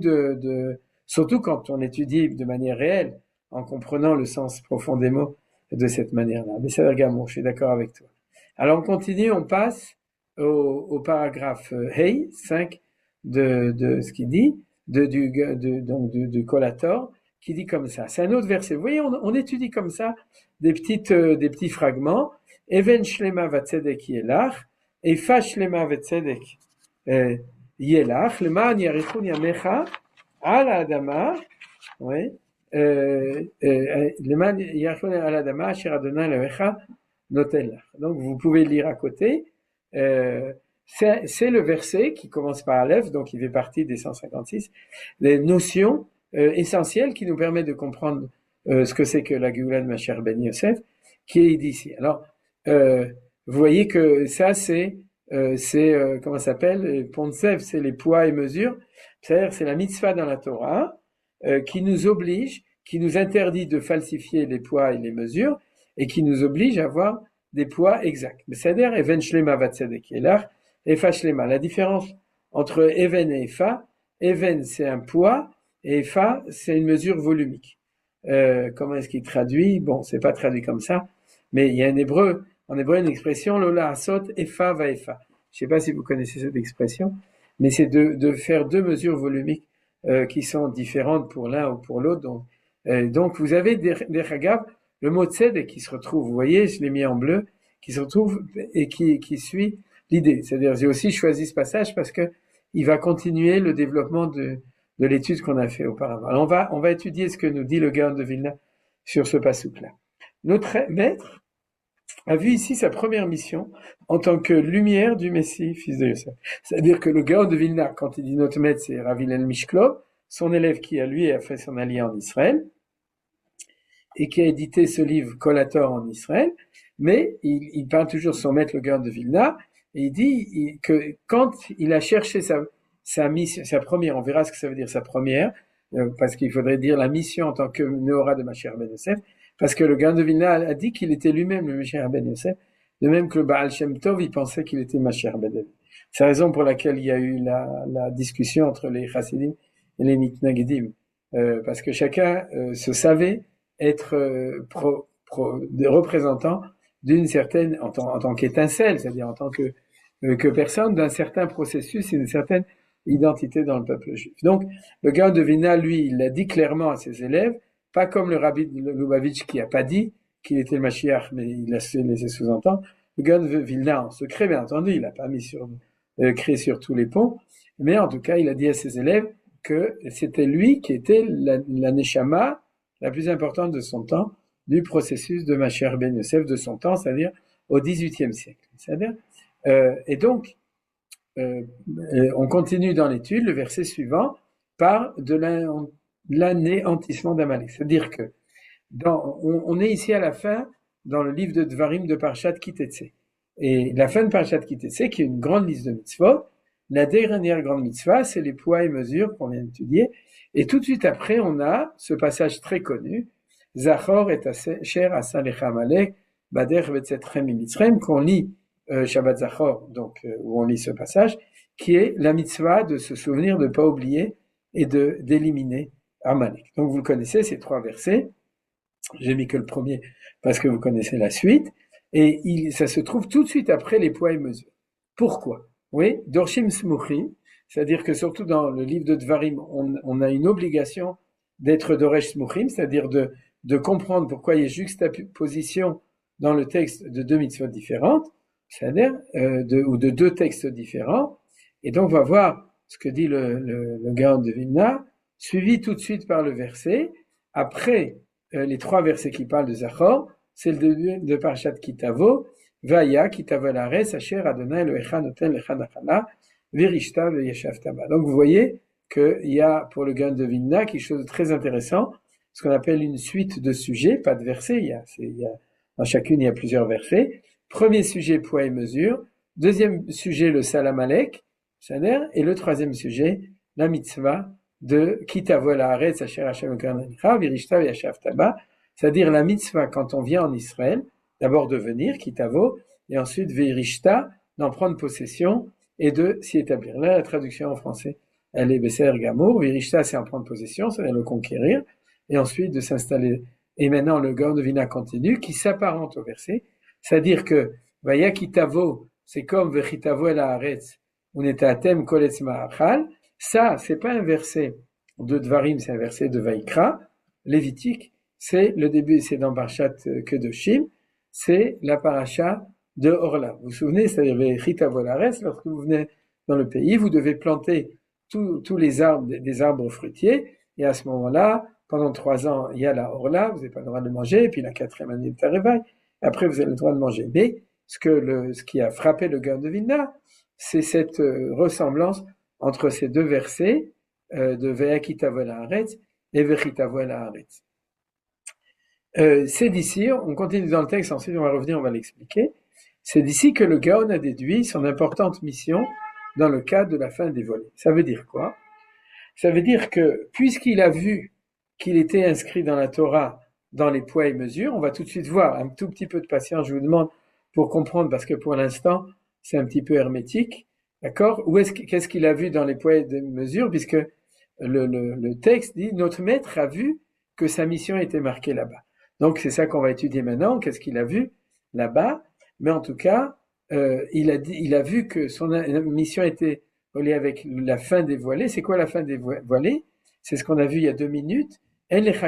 surtout quand on étudie de manière réelle, en comprenant le sens profond des mots de cette manière-là. Mais c'est je suis d'accord avec toi. Alors on continue, on passe au paragraphe Hey 5 de ce qu'il dit, donc du collator, qui dit comme ça. C'est un autre verset. Vous voyez, on étudie comme ça des petits fragments. Even shlema vatzedek yelach, efa shlema vatzedek yelach, leman yarichun yamecha al adama, oui, leman yarichun al adama asher Adonai Elohecha noten lach. Donc vous pouvez lire à côté. C'est le verset qui commence par Aleph, donc il fait partie des 156, les notions essentielles qui nous permettent de comprendre ce que c'est que la Géoula de Mashiach ben Yosef, qui est ici. Alors, vous voyez que ça, comment ça s'appelle, Pontsev, c'est les poids et mesures, c'est-à-dire c'est la mitzvah dans la Torah qui nous oblige, qui nous interdit de falsifier les poids et les mesures, et qui nous oblige à avoir des poids exacts. C'est-à-dire, Even Shlema Vatzedek Yelach, Efa Shlema. La différence entre Even et Efa, Even c'est un poids, et Efa c'est une mesure volumique. Comment est-ce qu'il traduit? Bon, c'est pas traduit comme ça, mais il y a en hébreu une expression, Lola Asot, Efa va Efa. Je sais pas si vous connaissez cette expression, mais c'est de faire deux mesures volumiques qui sont différentes pour l'un ou pour l'autre. Donc vous avez des Hagav, le mot tzedek qui se retrouve, vous voyez, je l'ai mis en bleu, qui se retrouve et qui suit l'idée. C'est-à-dire, j'ai aussi choisi ce passage parce que il va continuer le développement de l'étude qu'on a fait auparavant. Alors on va étudier ce que nous dit le Gaon de Vilna sur ce passouk-là. Notre maître a vu ici sa première mission en tant que lumière du Messie, fils de Yosef. C'est-à-dire que le Gaon de Vilna, quand il dit notre maître, c'est Rav Hillel Mishklov, son élève qui a fait son allié en Israël, et qui a édité ce livre Collator en Israël, mais il parle toujours de son maître, le Gaon de Vilna, et il dit que quand il a cherché sa mission, sa première, on verra ce que ça veut dire sa première, parce qu'il faudrait dire la mission en tant que Neora de Mashiach ben Yosef, parce que le Gaon de Vilna a dit qu'il était lui-même le Mashiach ben Yosef, de même que le Baal Shem Tov, il pensait qu'il était Mashiach ben David. C'est la raison pour laquelle il y a eu la discussion entre les Chassidim et les Mitnagedim, parce que chacun se savait être représentant d'une certaine, en tant qu'étincelle, c'est-à-dire en tant que personne d'un certain processus et d'une certaine identité dans le peuple juif. Donc, le Gaon de Vilna, lui, il l'a dit clairement à ses élèves, pas comme le Rabbi Lubavitch qui a pas dit qu'il était le Mashiach, mais il a laissé sous-entendre. Le Gaon de Vilna, en secret, bien entendu, il n'a pas mis créé sur tous les ponts, mais en tout cas, il a dit à ses élèves que c'était lui qui était la Neshama, la plus importante de son temps, du processus de Mashiach ben Yosef de son temps, c'est-à-dire au XVIIIe siècle. C'est-à-dire, et donc, on continue dans l'étude, le verset suivant parle de l'anéantissement d'Amalek. C'est-à-dire que on est ici à la fin dans le livre de Dvarim de Parshat Kitetse. Et la fin de Parshat Kitetse, qui est une grande liste de mitzvot, La dernière grande mitzvah, c'est les poids et mesures qu'on vient d'étudier. Et tout de suite après, on a ce passage très connu, Zachor et Asher Asa Lecha Amalek, Bader Vetzetrem Mitzrem, qu'on lit Shabbat Zachor, donc où on lit ce passage, qui est la mitzvah de se souvenir, de ne pas oublier et d'éliminer Amalek. Donc vous le connaissez, ces 3 versets. J'ai mis que le premier parce que vous connaissez la suite. Et ça se trouve tout de suite après les poids et mesures. Pourquoi? Oui, Dorshim Smuchim, c'est-à-dire que surtout dans le livre de Dvarim, on a une obligation d'être Doresh Smuchim, c'est-à-dire de comprendre pourquoi il y a juxtaposition dans le texte de 2 mitzvot différentes, c'est-à-dire ou de 2 textes différents. Et donc on va voir ce que dit le Gaon de Vilna, suivi tout de suite par le verset. Après les 3 versets qui parlent de Zachor, c'est le début de Parashat Kitavo, Vaya, Kitavo Lares, Asher Adonai Elohecha Noten Lecha Nachala, Virishta Veyeshav Taba. Donc vous voyez qu'il y a pour le Gaon de Vilna quelque chose de très intéressant, ce qu'on appelle une suite de sujets, pas de versets, dans chacune il y a plusieurs versets. Premier sujet, poids et mesure. Deuxième sujet, le Salam Alek, et le 3e sujet, la mitzvah de Kitavo Laaretz Asher Hashem Elohecha Virishta Veyeshav Taba, c'est-à-dire la mitzvah quand on vient en Israël, d'abord de venir, Kitavo, et ensuite Virishta, d'en prendre possession et de s'y établir. Là, la traduction en français, elle est Besser Gamour. Virishta, c'est en prendre possession, c'est-à-dire le conquérir, et ensuite de s'installer. Et maintenant, le Gaon de Vilna continue, qui s'apparente au verset, c'est-à-dire que Vaya Kitavo, c'est comme Vechitavo El Haaretz, Unetatem Koletz Ma'achal. Ça, c'est pas un verset de Dvarim, c'est un verset de Vaikra, lévitique. C'est le début, c'est dans Parashat Kedoshim, c'est la paracha de Orla. Vous vous souvenez, c'est-à-dire Vechitavo El Haaretz, lorsque vous venez dans le pays, vous devez planter tous les arbres, des arbres fruitiers, et à ce moment-là, pendant 3 ans, il y a la Orla, vous n'avez pas le droit de manger, et puis la 4e année de Tarevaï, après vous avez le droit de manger. Mais ce qui a frappé le Gaon de Vilna, c'est cette ressemblance entre ces 2 versets de Ve'akitavo El Haaretz et Vechitavo El Haaretz. C'est d'ici, on continue dans le texte, ensuite on va revenir, on va l'expliquer. C'est d'ici que le Gaon a déduit son importante mission dans le cadre de la fin des volets. Ça veut dire quoi? Ça veut dire que, puisqu'il a vu qu'il était inscrit dans la Torah, dans les poids et mesures, on va tout de suite voir, un tout petit peu de patience, je vous demande, pour comprendre, parce que pour l'instant, c'est un petit peu hermétique, d'accord? Qu'est-ce qu'il a vu dans les poids et mesures, puisque le texte dit, notre maître a vu que sa mission était marquée là-bas. Donc, c'est ça qu'on va étudier maintenant, qu'est-ce qu'il a vu là-bas, mais en tout cas, il a vu que son mission était reliée avec la fin des voilés. C'est quoi la fin des voilés? C'est ce qu'on a vu il y a 2 minutes. C'est-à-dire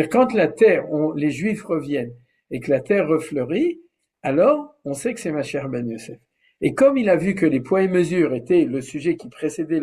quand la terre, les Juifs reviennent et que la terre refleurit, alors on sait que c'est Mashiach ben Yosef. Et comme il a vu que les poids et mesures étaient le sujet qui précédait,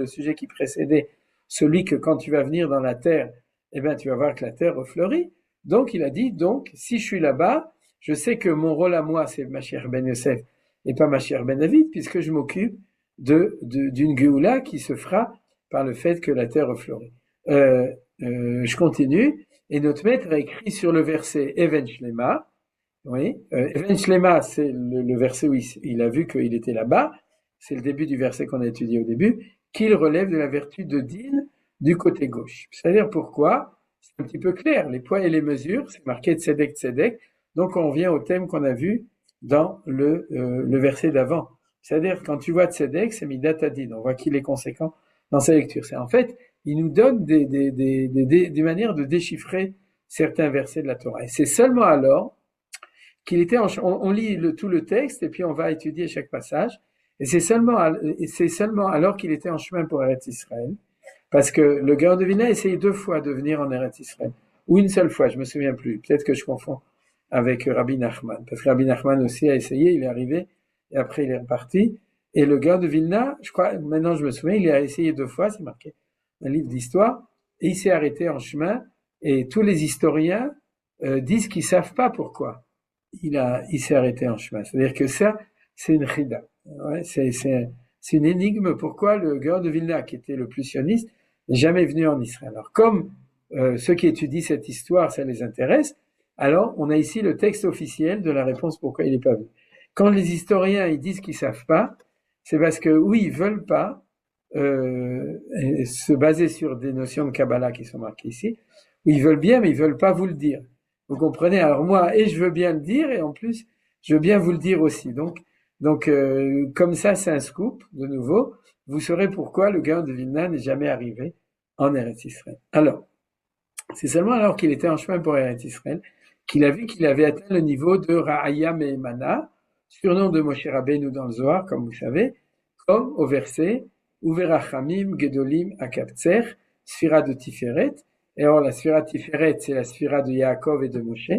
celui que quand tu vas venir dans la terre, eh bien tu vas voir que la terre refleurit. Donc il a dit, si je suis là-bas, je sais que mon rôle à moi c'est Mashiach ben Yosef et pas Mashiach ben David, puisque je m'occupe d'une Géoula qui se fera par le fait que la terre refleurit. Je continue, et notre maître a écrit sur le verset Even Shlema. Oui, Even Shlema, c'est le verset où il a vu qu'il était là-bas, c'est le début du verset qu'on a étudié au début, qu'il relève de la vertu de Din du côté gauche. C'est-à-dire pourquoi? C'est un petit peu clair, les poids et les mesures, c'est marqué Tzedek, Tzedek, donc on vient au thème qu'on a vu dans le verset d'avant. C'est-à-dire quand tu vois Tzedek, c'est Midat Hadin, on voit qu'il est conséquent dans sa lecture. C'est en fait, il nous donne des manières de déchiffrer certains versets de la Torah. Et c'est seulement alors qu'il était on lit tout le texte et puis on va étudier chaque passage. Et c'est seulement alors qu'il était en chemin pour Eretz Israël, parce que le Gaon de Vilna a essayé 2 fois de venir en Eretz Israël, ou une seule fois, je me souviens plus. Peut-être que je confonds avec Rabbi Nachman, parce que Rabbi Nachman aussi a essayé, il est arrivé et après il est reparti. Et le Gaon de Vilna, je crois, maintenant je me souviens, il a essayé 2 fois, c'est marqué dans un livre d'histoire, et il s'est arrêté en chemin. Et tous les historiens disent qu'ils savent pas pourquoi il s'est arrêté en chemin. C'est-à-dire que ça, c'est une chida. Ouais, c'est une énigme pourquoi le Gaon de Vilna, qui était le plus sioniste, n'est jamais venu en Israël. Alors, comme ceux qui étudient cette histoire, ça les intéresse, alors on a ici le texte officiel de la réponse pourquoi il n'est pas venu. quand les historiens ils disent qu'ils savent pas, c'est parce que oui, ils veulent pas se baser sur des notions de Kabbalah qui sont marquées ici, ou ils veulent bien, mais ils veulent pas vous le dire. Vous comprenez? Alors moi, et je veux bien le dire, et en plus, je veux bien vous le dire aussi. Donc comme ça, c'est un scoop, de nouveau. Vous saurez pourquoi le Gaon de Vilna n'est jamais arrivé en Eretz Israël. Alors, c'est seulement alors qu'il était en chemin pour Eretz Israël qu'il a vu qu'il avait atteint le niveau de Ra'aya Me'emana, surnom de Moshe Rabbeinu dans le Zohar, comme vous savez, comme au verset Uverachamim Gedolim Akabtser, Sphira de Tiferet. Et alors la Sphira de Tiferet, c'est la Sphira de Yaakov et de Moshe.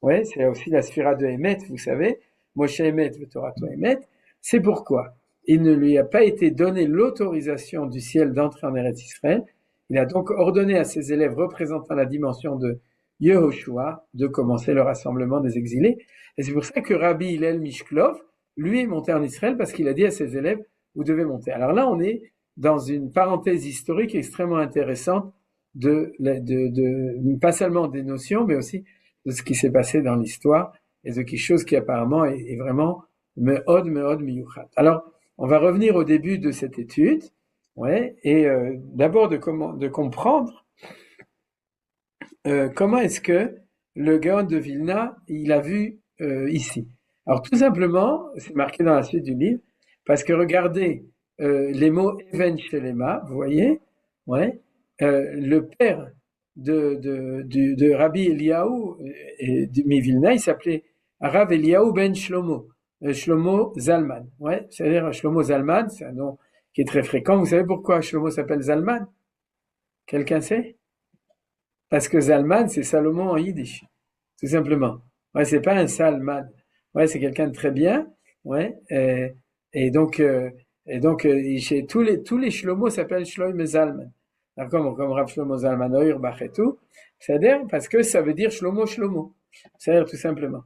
Ouais, c'est aussi la Sphira de Emet, vous savez. Moshe Emet, V'Torato Emet. C'est pourquoi il ne lui a pas été donné l'autorisation du ciel d'entrer en Eretz Israël. Il a donc ordonné à ses élèves représentant la dimension de Yehoshua de commencer le rassemblement des exilés. Et c'est pour ça que Rabbi Hillel Mishklov, lui, est monté en Israël parce qu'il a dit à ses élèves, vous devez monter. Alors là, on est dans une parenthèse historique extrêmement intéressante pas seulement des notions, mais aussi de ce qui s'est passé dans l'histoire et de quelque chose qui apparemment est vraiment me'od miyuchat. Alors, on va revenir au début de cette étude, ouais, et d'abord de comprendre comment est-ce que le Gaon de Vilna, il a vu ici. Alors tout simplement, c'est marqué dans la suite du livre, parce que regardez les mots Even Shelema, vous voyez, ouais, le père de Rabbi Eliyahu et de Vilna, il s'appelait Rav Eliyahu ben Shlomo, Shlomo Zalman, ouais, c'est-à-dire Shlomo Zalman, c'est un nom qui est très fréquent. Vous savez pourquoi Shlomo s'appelle Zalman? Quelqu'un sait? Parce que Zalman, c'est Salomon en yiddish, tout simplement. Ouais, c'est pas un Salman. Ouais, c'est quelqu'un de très bien. Ouais, et donc chez tous les Shlomo s'appellent Shlomo Zalman. Alors, comme Rav Shlomo Zalman Auerbach et tout, c'est-à-dire parce que ça veut dire Shlomo, c'est-à-dire tout simplement.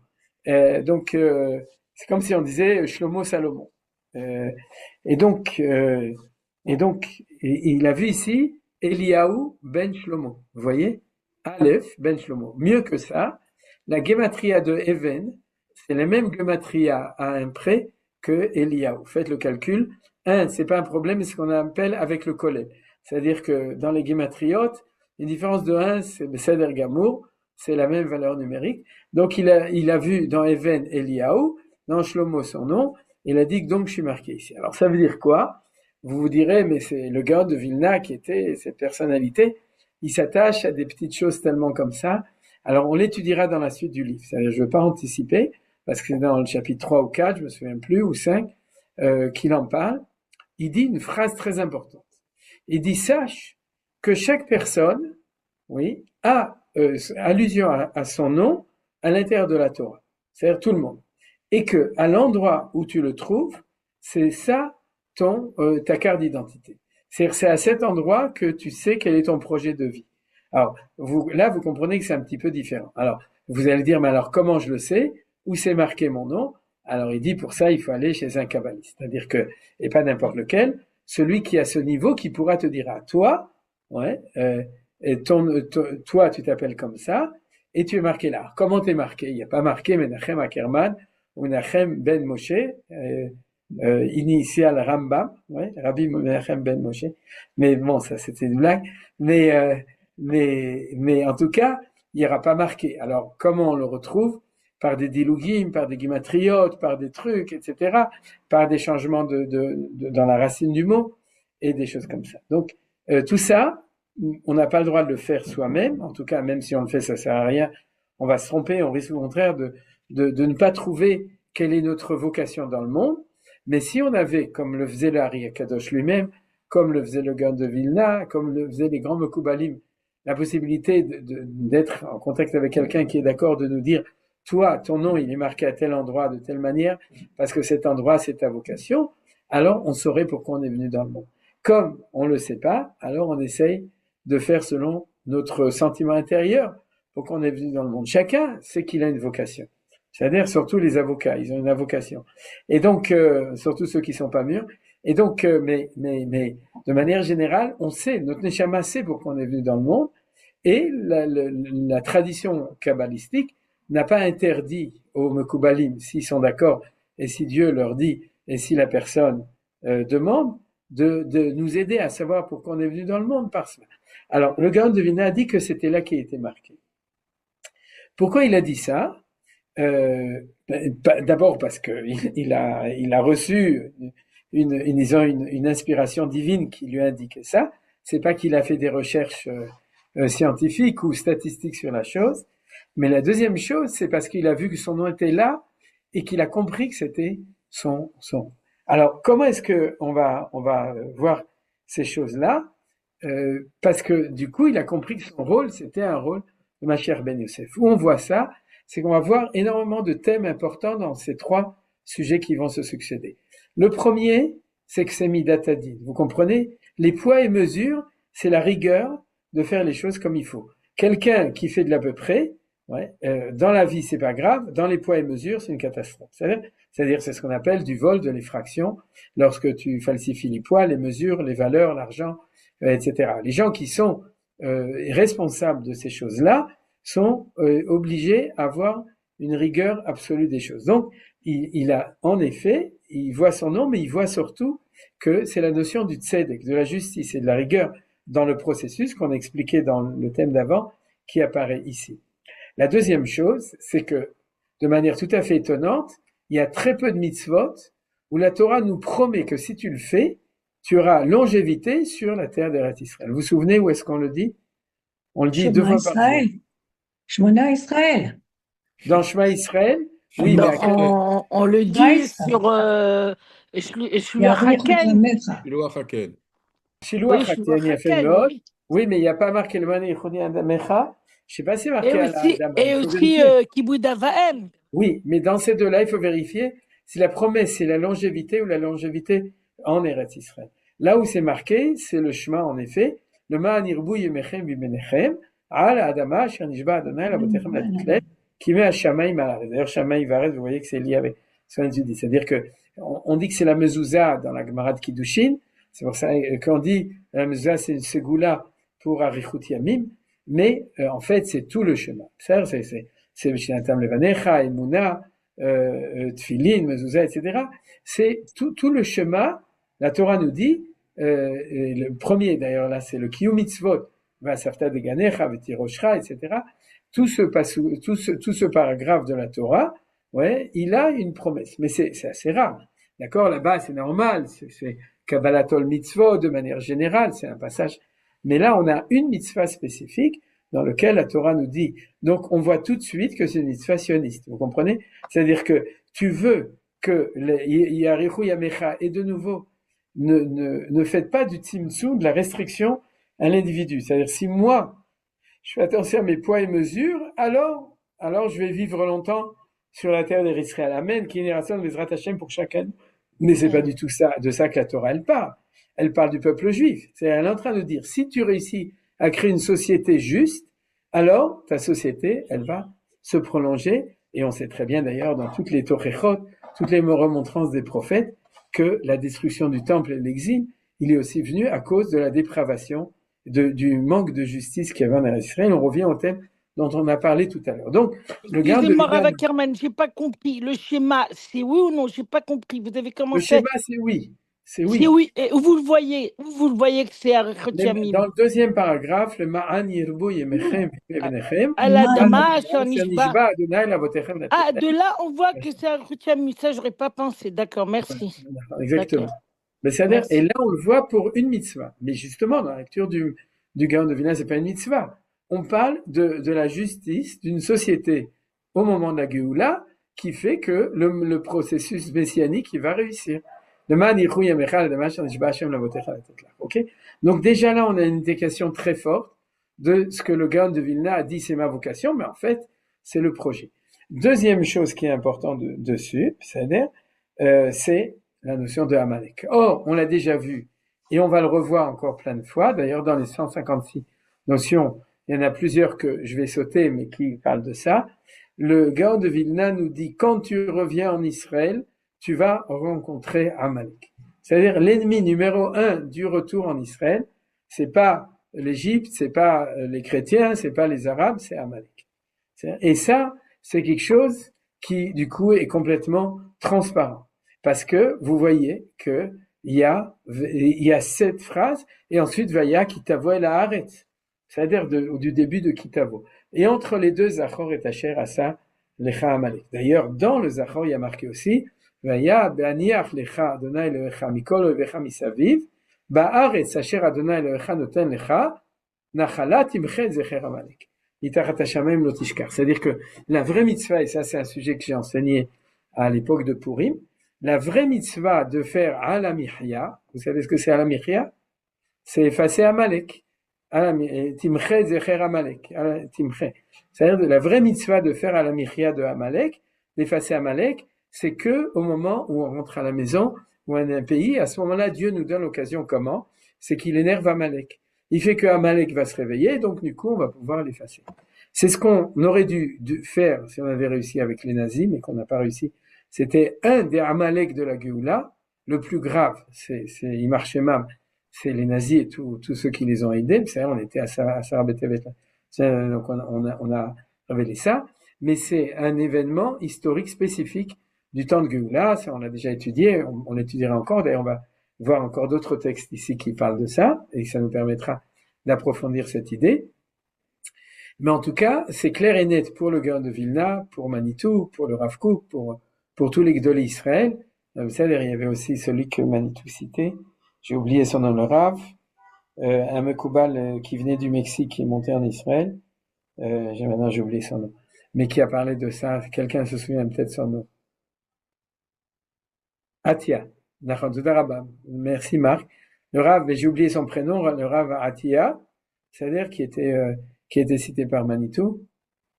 C'est comme si on disait Shlomo Salomon. Et donc, il a vu ici Eliyahu ben Shlomo. Vous voyez? Aleph ben Shlomo. Mieux que ça, la gematria de Even, c'est la même gematria à un près que Eliyahu. Faites le calcul. 1, c'est pas un problème, c'est ce qu'on appelle avec le collège. C'est-à-dire que dans les gematriotes, une différence de 1, c'est Beseder Gamour, c'est la même valeur numérique. Donc il a vu dans Even Eliyahu, dans Shlomo son nom, il a dit que donc je suis marqué ici. Alors ça veut dire quoi? Vous vous direz, mais c'est le Gaon de Vilna qui était cette personnalité, il s'attache à des petites choses tellement comme ça. Alors on l'étudiera dans la suite du livre. C'est-à-dire, je ne veux pas anticiper, parce que c'est dans le chapitre 3 ou 4, je me souviens plus, ou 5, qu'il en parle. Il dit une phrase très importante. Il dit, sache que chaque personne, oui, a allusion à son nom à l'intérieur de la Torah. C'est-à-dire tout le monde. Et que à l'endroit où tu le trouves, c'est ça ta carte d'identité. C'est-à-dire c'est à cet endroit que tu sais quel est ton projet de vie. Alors vous comprenez que c'est un petit peu différent. Alors vous allez dire mais alors comment je le sais? Où c'est marqué mon nom? Alors il dit pour ça il faut aller chez un kabbaliste, c'est-à-dire que et pas n'importe lequel, celui qui a ce niveau qui pourra te dire à toi, ouais, et toi tu t'appelles comme ça et tu es marqué là. Alors, comment t'es marqué? Il n'y a pas marqué Menachem Ackerman ou Menachem Ben Moshe, initial Rambam, ouais, Rabbi Menachem Ben Moshe. Mais bon, ça c'était une blague. Mais en tout cas, il n'y aura pas marqué. Alors, comment on le retrouve? Par des dilugim, par des gimatriotes, par des trucs, etc., par des changements dans la racine du mot, et des choses comme ça. Donc, tout ça, on n'a pas le droit de le faire soi-même. En tout cas, même si on le fait, ça sert à rien. On va se tromper, on risque au contraire de ne pas trouver quelle est notre vocation dans le monde. Mais si on avait, comme le faisait le Ari Akadosh lui-même, comme le faisait le Gaon de Vilna, comme le faisaient les grands Mekoubalim, la possibilité d'être en contact avec quelqu'un qui est d'accord de nous dire toi, ton nom, il est marqué à tel endroit, de telle manière, parce que cet endroit, c'est ta vocation, alors on saurait pourquoi on est venu dans le monde. Comme on ne le sait pas, alors on essaye de faire selon notre sentiment intérieur, pourquoi on est venu dans le monde. Chacun sait qu'il a une vocation. C'est-à-dire, surtout les avocats, ils ont une vocation. Et donc, surtout ceux qui sont pas mûrs. Et donc, mais, de manière générale, on sait, notre neshama sait pourquoi on est venu dans le monde, et la tradition kabbalistique n'a pas interdit aux Mekoubalim, s'ils sont d'accord et si Dieu leur dit, et si la personne demande, de nous aider à savoir pourquoi on est venu dans le monde par cela. Alors, le Gaon de Vilna a dit que c'était là qui était marqué. Pourquoi il a dit ça? D'abord parce que il a reçu une inspiration divine qui lui a indiqué ça. C'est pas qu'il a fait des recherches scientifiques ou statistiques sur la chose. Mais la deuxième chose, c'est parce qu'il a vu que son nom était là et qu'il a compris que c'était son. Alors, comment est-ce que on va voir ces choses-là? Parce que du coup, il a compris que son rôle, c'était un rôle de Mashiach ben Yosef. Où on voit ça, c'est qu'on va voir énormément de thèmes importants dans ces trois sujets qui vont se succéder. Le premier, c'est que c'est Midat Hadin. Vous comprenez? Les poids et mesures, c'est la rigueur de faire les choses comme il faut. Quelqu'un qui fait de l'à peu près, dans la vie, c'est pas grave. Dans les poids et mesures, c'est une catastrophe. C'est-à-dire, c'est ce qu'on appelle du vol, de l'effraction, lorsque tu falsifies les poids, les mesures, les valeurs, l'argent, etc. Les gens qui sont responsables de ces choses-là sont obligés à avoir une rigueur absolue des choses. Donc, il a, en effet, il voit son nom, mais il voit surtout que c'est la notion du tzedek, de la justice et de la rigueur dans le processus qu'on expliquait dans le thème d'avant, qui apparaît ici. La deuxième chose, c'est que, de manière tout à fait étonnante, il y a très peu de mitzvot où la Torah nous promet que si tu le fais, tu auras longévité sur la terre d'Eretz Israël. Vous vous souvenez où est-ce qu'on le dit? On le dit deux fois par jour. Shmona Israël. Dans Shema Israël, oui, mais on le dit sur Shiluach Haken. Shiluach Haken. Shiluach Haken, il y a fait Meod. Oui, mais il n'y a pas marqué le Mani Yichudi Adamecha. Je ne sais pas si c'est marqué à la Dama. Et aussi Kibud Avaem. Oui, mais dans ces deux-là, il faut vérifier si la promesse, c'est la longévité ou la longévité en Eretz Israël. Là où c'est marqué, c'est le chemin, en effet, le Ma'an Yirbu Yemechem Bimenechem, Al Adama, Asher Nishba Adonai, Lavotechem Latitlet, qui met à Shamaïm à l'arrêt. D'ailleurs, Shamaïm Varet, vous voyez que c'est lié avec son étude. C'est-à-dire que, on dit que c'est la mezouza dans la Gemara de Kiddushin. C'est pour ça qu'on dit, la mezouza, c'est une segoula pour Arichut Yamim. Mais, en fait, c'est tout le chemin. C'est Vishinatam Levanecha, Emuna, Tfilin, Mezouza, etc. C'est tout le chemin. La Torah nous dit, le premier d'ailleurs là, c'est le Kiyum Mitzvot, Vasafta Deganecha, Vetiroshcha, etc. Tout ce paragraphe de la Torah, il a une promesse. Mais c'est assez rare. D'accord? Là-bas, c'est normal. C'est Kabbalatol Mitzvot de manière générale. C'est un passage. Mais là, on a une mitzvah spécifique dans lequel la Torah nous dit. Donc, on voit tout de suite que c'est une mitzvah sioniste. Vous comprenez? C'est-à-dire que tu veux que Yarichu Yamecha, et de nouveau, ne faites pas du tzimtzum, de la restriction à l'individu. C'est-à-dire, si moi, je fais attention à mes poids et mesures, alors je vais vivre longtemps sur la terre d'Israël. Amen, qui est une génération de Bezrat Hashem pour chacun. Mais c'est pas du tout de ça que la Torah, elle parle. Elle parle du peuple juif. Elle est en train de dire, si tu réussis à créer une société juste, alors ta société, elle va se prolonger. Et on sait très bien d'ailleurs dans toutes les Torechot, toutes les remontrances des prophètes, que la destruction du temple et l'exil, il est aussi venu à cause de la dépravation, du manque de justice qu'il y avait en Israël. On revient au thème dont on a parlé tout à l'heure. Donc, le garde de Excusez-moi, Rav Ackerman, j'ai pas compris. Le schéma, c'est oui ou non? J'ai pas compris. Vous avez commencé. Le schéma, c'est oui. C'est oui. C'est oui. Et où vous le voyez que c'est Arichut Yamim? Dans le deuxième paragraphe, le Ma'an Yirbu Yemechem Benechem. Aladama, Shernishba. Ah, de là, on voit que c'est Arichut Yamim. Ça, j'aurais pas pensé. D'accord, merci. Exactement. Mais c'est-à-dire, et là, on le voit pour une mitzvah. Mais justement, dans la lecture du Gaon de Vilna, c'est pas une mitzvah. On parle de la justice d'une société au moment de la Géoula qui fait que le processus messianique, il va réussir. Ok? Donc déjà là, on a une indication très forte de ce que le Gaon de Vilna a dit, c'est ma vocation, mais en fait, c'est le projet. Deuxième chose qui est importante dessus, c'est-à-dire, c'est la notion de Amalek. Or, on l'a déjà vu, et on va le revoir encore plein de fois. D'ailleurs, dans les 156 notions, il y en a plusieurs que je vais sauter, mais qui parlent de ça. Le Gaon de Vilna nous dit, quand tu reviens en Israël, tu vas rencontrer Amalek. C'est-à-dire l'ennemi numéro 1 du retour en Israël, c'est pas l'Égypte, c'est pas les chrétiens, c'est pas les Arabes, c'est Amalek. Et ça, c'est quelque chose qui, du coup, est complètement transparent. Parce que vous voyez que il y a cette phrase, et ensuite, Vaya Kitavo el Haaretz. C'est-à-dire du début de Kitavo. Et entre les deux, Zachor et Asher Asa Lecha Amalek. D'ailleurs, dans le Zachor, il y a marqué aussi, Vaya Be'aniach Lecha Adonai Elohecha Mikol Ovecha Misaviv, Ba'aretz Asher Adonai Elohecha Noten Lecha, Nachalat Imchet Zecher Amalek. Itachat Hashamem Lo Tishkar. C'est-à-dire que la vraie mitzvah, et ça c'est un sujet que j'ai enseigné à l'époque de Purim, la vraie mitzvah de faire Alamichya, vous savez ce que c'est Alamichya? C'est effacer Amalek. Timche Zecher Amalek. Timche. C'est-à-dire la vraie mitzvah de faire Alamichya de Amalek, d'effacer Amalek, c'est que au moment où on rentre à la maison ou à un pays, à ce moment-là, Dieu nous donne l'occasion comment? C'est qu'il énerve Amalek. Il fait que Amalek va se réveiller, donc du coup, on va pouvoir l'effacer. C'est ce qu'on aurait dû faire si on avait réussi avec les nazis, mais qu'on n'a pas réussi. C'était un des Amalek de la Géoula, le plus grave, c'est Imar Shemam, c'est les nazis et tous ceux qui les ont aidés. C'est-à-dire, on était à Sarah Betevet, donc on a révélé ça, mais c'est un événement historique spécifique du temps de Géoula. Ça, on l'a déjà étudié, on l'étudiera encore. D'ailleurs, on va voir encore d'autres textes ici qui parlent de ça, et ça nous permettra d'approfondir cette idée. Mais en tout cas, c'est clair et net pour le Gaon de Vilna, pour Manitou, pour le Rav Kook, pour tous les Gdolé Israël. Vous savez, il y avait aussi celui que Manitou citait, j'ai oublié son nom, le Rav, un Mekoubal qui venait du Mexique, qui est monté en Israël, maintenant j'ai oublié son nom, mais qui a parlé de ça, quelqu'un se souvient peut-être son nom. Atia. Merci Marc. Le Rav, j'ai oublié son prénom, le Rav Atia, c'est-à-dire qui était cité par Manitou.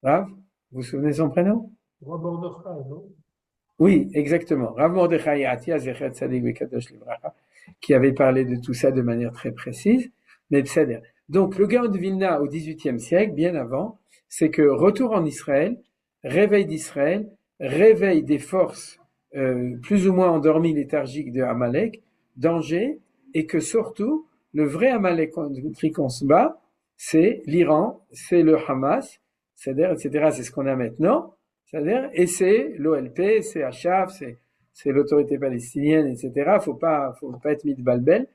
Rav, vous vous souvenez son prénom? Rav Mordechai, non? Oui, exactement. Rav Mordechai Atia, Zechet Tzadik Vekadosh Livracha, qui avait parlé de tout ça de manière très précise. Mais c'est-à-dire, donc le Gaon de Vilna au XVIIIe siècle, bien avant, c'est que retour en Israël, réveil d'Israël, réveil des forces plus ou moins endormi, léthargique de Amalek, danger, et que surtout, le vrai Amalek qu'on se bat, c'est l'Iran, c'est le Hamas, c'est-à-dire, etc., c'est ce qu'on a maintenant, c'est-à-dire, et c'est l'OLP, c'est Achaf, c'est l'autorité palestinienne, etc., faut pas être mis de balbel.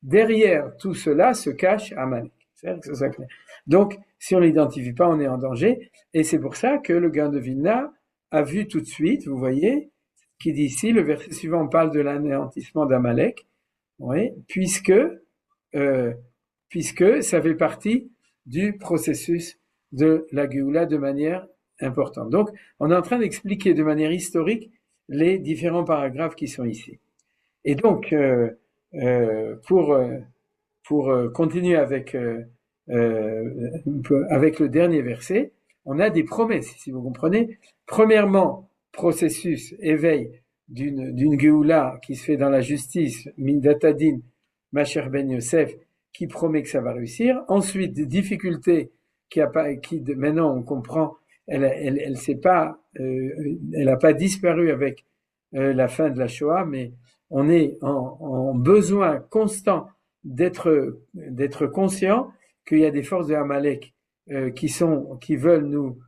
Derrière tout cela se cache Amalek. C'est-à-dire que ce soit clair. Donc, si on l'identifie pas, on est en danger, et c'est pour ça que le Gaon de Vilna a vu tout de suite, vous voyez, qui dit ici, le verset suivant, on parle de l'anéantissement d'Amalek, oui, puisque ça fait partie du processus de la Géoula de manière importante. Donc, on est en train d'expliquer de manière historique les différents paragraphes qui sont ici. Et donc, pour continuer avec le dernier verset, on a des promesses, si vous comprenez. Premièrement, processus, éveil d'une Géoula qui se fait dans la justice, Mindatadin, Macher Ben Yosef, qui promet que ça va réussir. Ensuite, des difficultés qui maintenant on comprend, elle s'est pas, elle a pas disparu avec la fin de la Shoah, mais on est en besoin constant d'être conscient qu'il y a des forces de Amalek qui veulent nous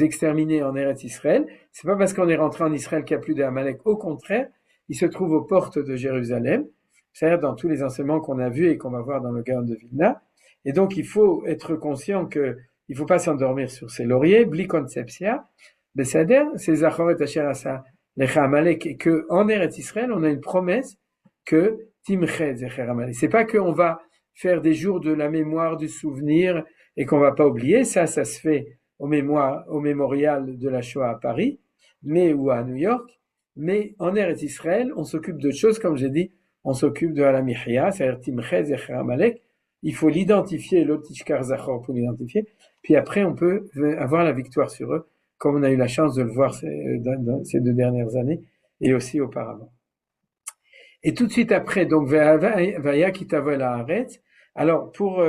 exterminer en Eretz Israël. C'est pas parce qu'on est rentré en Israël qu'il n'y a plus d'Amalek. Au contraire, ils se trouvent aux portes de Jérusalem. C'est-à-dire dans tous les enseignements qu'on a vus et qu'on va voir dans le Gaon de Vilna. Et donc, il faut être conscient que il faut pas s'endormir sur ses lauriers. Bli conceptia. Besader, c'est Zachor et Asher Asa Lecha Amalek. Et que, en Eretz Israël, on a une promesse que Timche Zecher Amalek. C'est pas qu'on va faire des jours de la mémoire, du souvenir, et qu'on va pas oublier, ça se fait au mémorial de la Shoah à Paris, ou à New York, mais en Eretz Israël, on s'occupe de choses, comme j'ai dit, on s'occupe de Alamichya, c'est-à-dire Timche Zecher Amalek, il faut l'identifier, l'Otishkar Zachor pour l'identifier, puis après on peut avoir la victoire sur eux, comme on a eu la chance de le voir dans ces 2 dernières années, et aussi auparavant. Et tout de suite après, donc, Vaya Kitavo el Haaretz. Alors, pour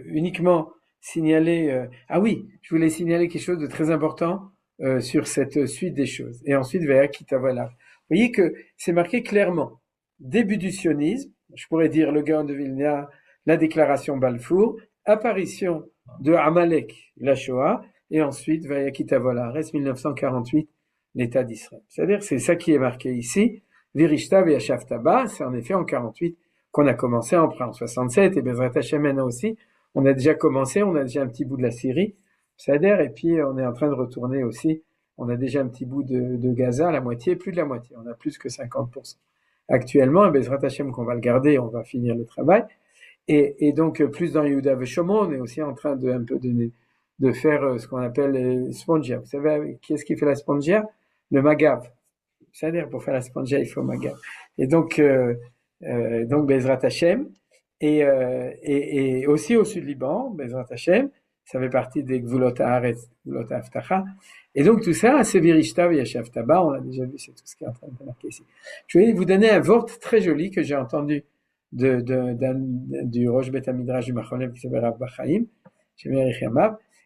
uniquement signaler, je voulais signaler quelque chose de très important sur cette suite des choses. Et ensuite, Vaya Kitavo el Haaretz. Vous voyez que c'est marqué clairement, début du sionisme, je pourrais dire le Gaon de Vilna, la déclaration Balfour, apparition de Amalek, la Shoah, et ensuite, Vayakitavo Laaretz, 1948, l'État d'Israël. C'est-à-dire, c'est ça qui est marqué ici. Virishta Vayashavta Ba, c'est en effet en 48 qu'on a commencé, après en 67, et Bezrat Hashem maintenant aussi. On a déjà commencé, on a déjà un petit bout de la Syrie, c'est-à-dire, et puis on est en train de retourner aussi. On a déjà un petit bout de Gaza, la moitié, plus de la moitié. On a plus que 50%. Actuellement, Bezrat Hashem qu'on va le garder, on va finir le travail. Et donc, plus dans Yehuda Veshomron, on est aussi en train de faire ce qu'on appelle spongia. Vous savez, qui est-ce qui fait la spongia? Le magav. C'est-à-dire, pour faire la spongia, il faut magav. Et donc Bezrat Hashem. Et aussi au sud Liban, Bezrat Hashem, ça fait partie des Gvulot Haaretz, Gvulot Haftacha. Et donc tout ça, c'est Virishta Vayashavta Ba, on l'a déjà vu, c'est tout ce qui est en train de marquer ici. Je vais vous donner un vort très joli que j'ai entendu du Rosh Bet HaMidrash du Machonev qui s'appelle Rav Bachaim,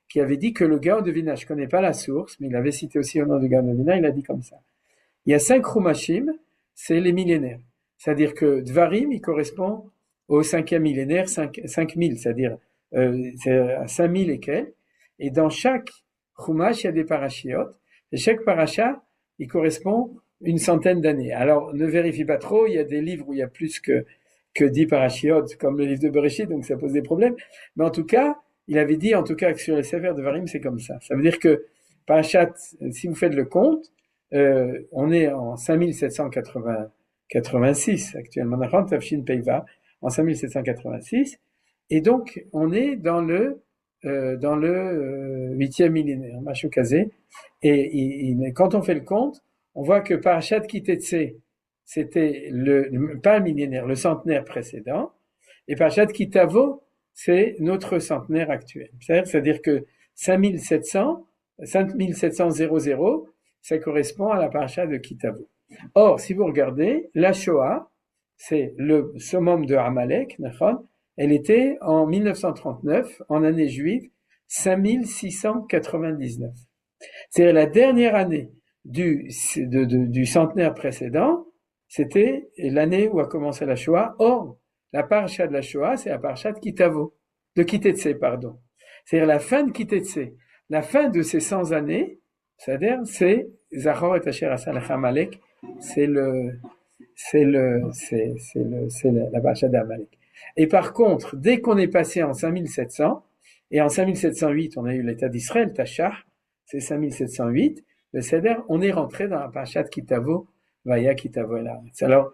qui avait dit que le Gaon de Vilna, je connais pas la source, mais il avait cité aussi au nom du Gaon de Vilna, il a dit comme ça. Il y a 5 Chumashim, c'est les millénaires. C'est-à-dire que Dvarim, il correspond au 5e millénaire, 5000, c'est-à-dire c'est à 5000 et quelques. Et dans chaque Chumash, il y a des parachiotes. Et chaque paracha, il correspond une centaine d'années. Alors, ne vérifie pas trop, il y a des livres où il y a plus que 10 parachiotes, comme le livre de Bereshit, donc ça pose des problèmes. Mais en tout cas, il avait dit, en tout cas, que sur les sévères de Varim, c'est comme ça. Ça veut dire que parachat, si vous faites le compte, on est en 5786 actuellement, Tafshin Peiva, en 5786, et donc on est dans le 8e millénaire, Mashukazé, et quand on fait le compte, on voit que Parashat Kitetse, c'était pas le millénaire, le centenaire précédent, et Parashat Kitavo, c'est notre centenaire actuel. C'est-à-dire que 5700, ça correspond à la Parashat de Kitavo. Or, si vous regardez, la Shoah, c'est le summum de Amalek, elle était en 1939, en année juive, 5699. C'est-à-dire la dernière année du centenaire précédent, c'était l'année où a commencé la Shoah. Or, la parasha de la Shoah, c'est la parasha de Kitetse, pardon. C'est-à-dire la fin de Kitetse, la fin de ces 100 années, c'est-à-dire c'est Zachor et Asher Asalech Amalek, c'est la parasha d'Amalek. Et par contre, dès qu'on est passé en 5700, et en 5708, on a eu l'État d'Israël, Tachah, c'est 5708, le Seder, on est rentré dans la parasha de Kitavo, Vaya Kitavo El Haaretz. Alors,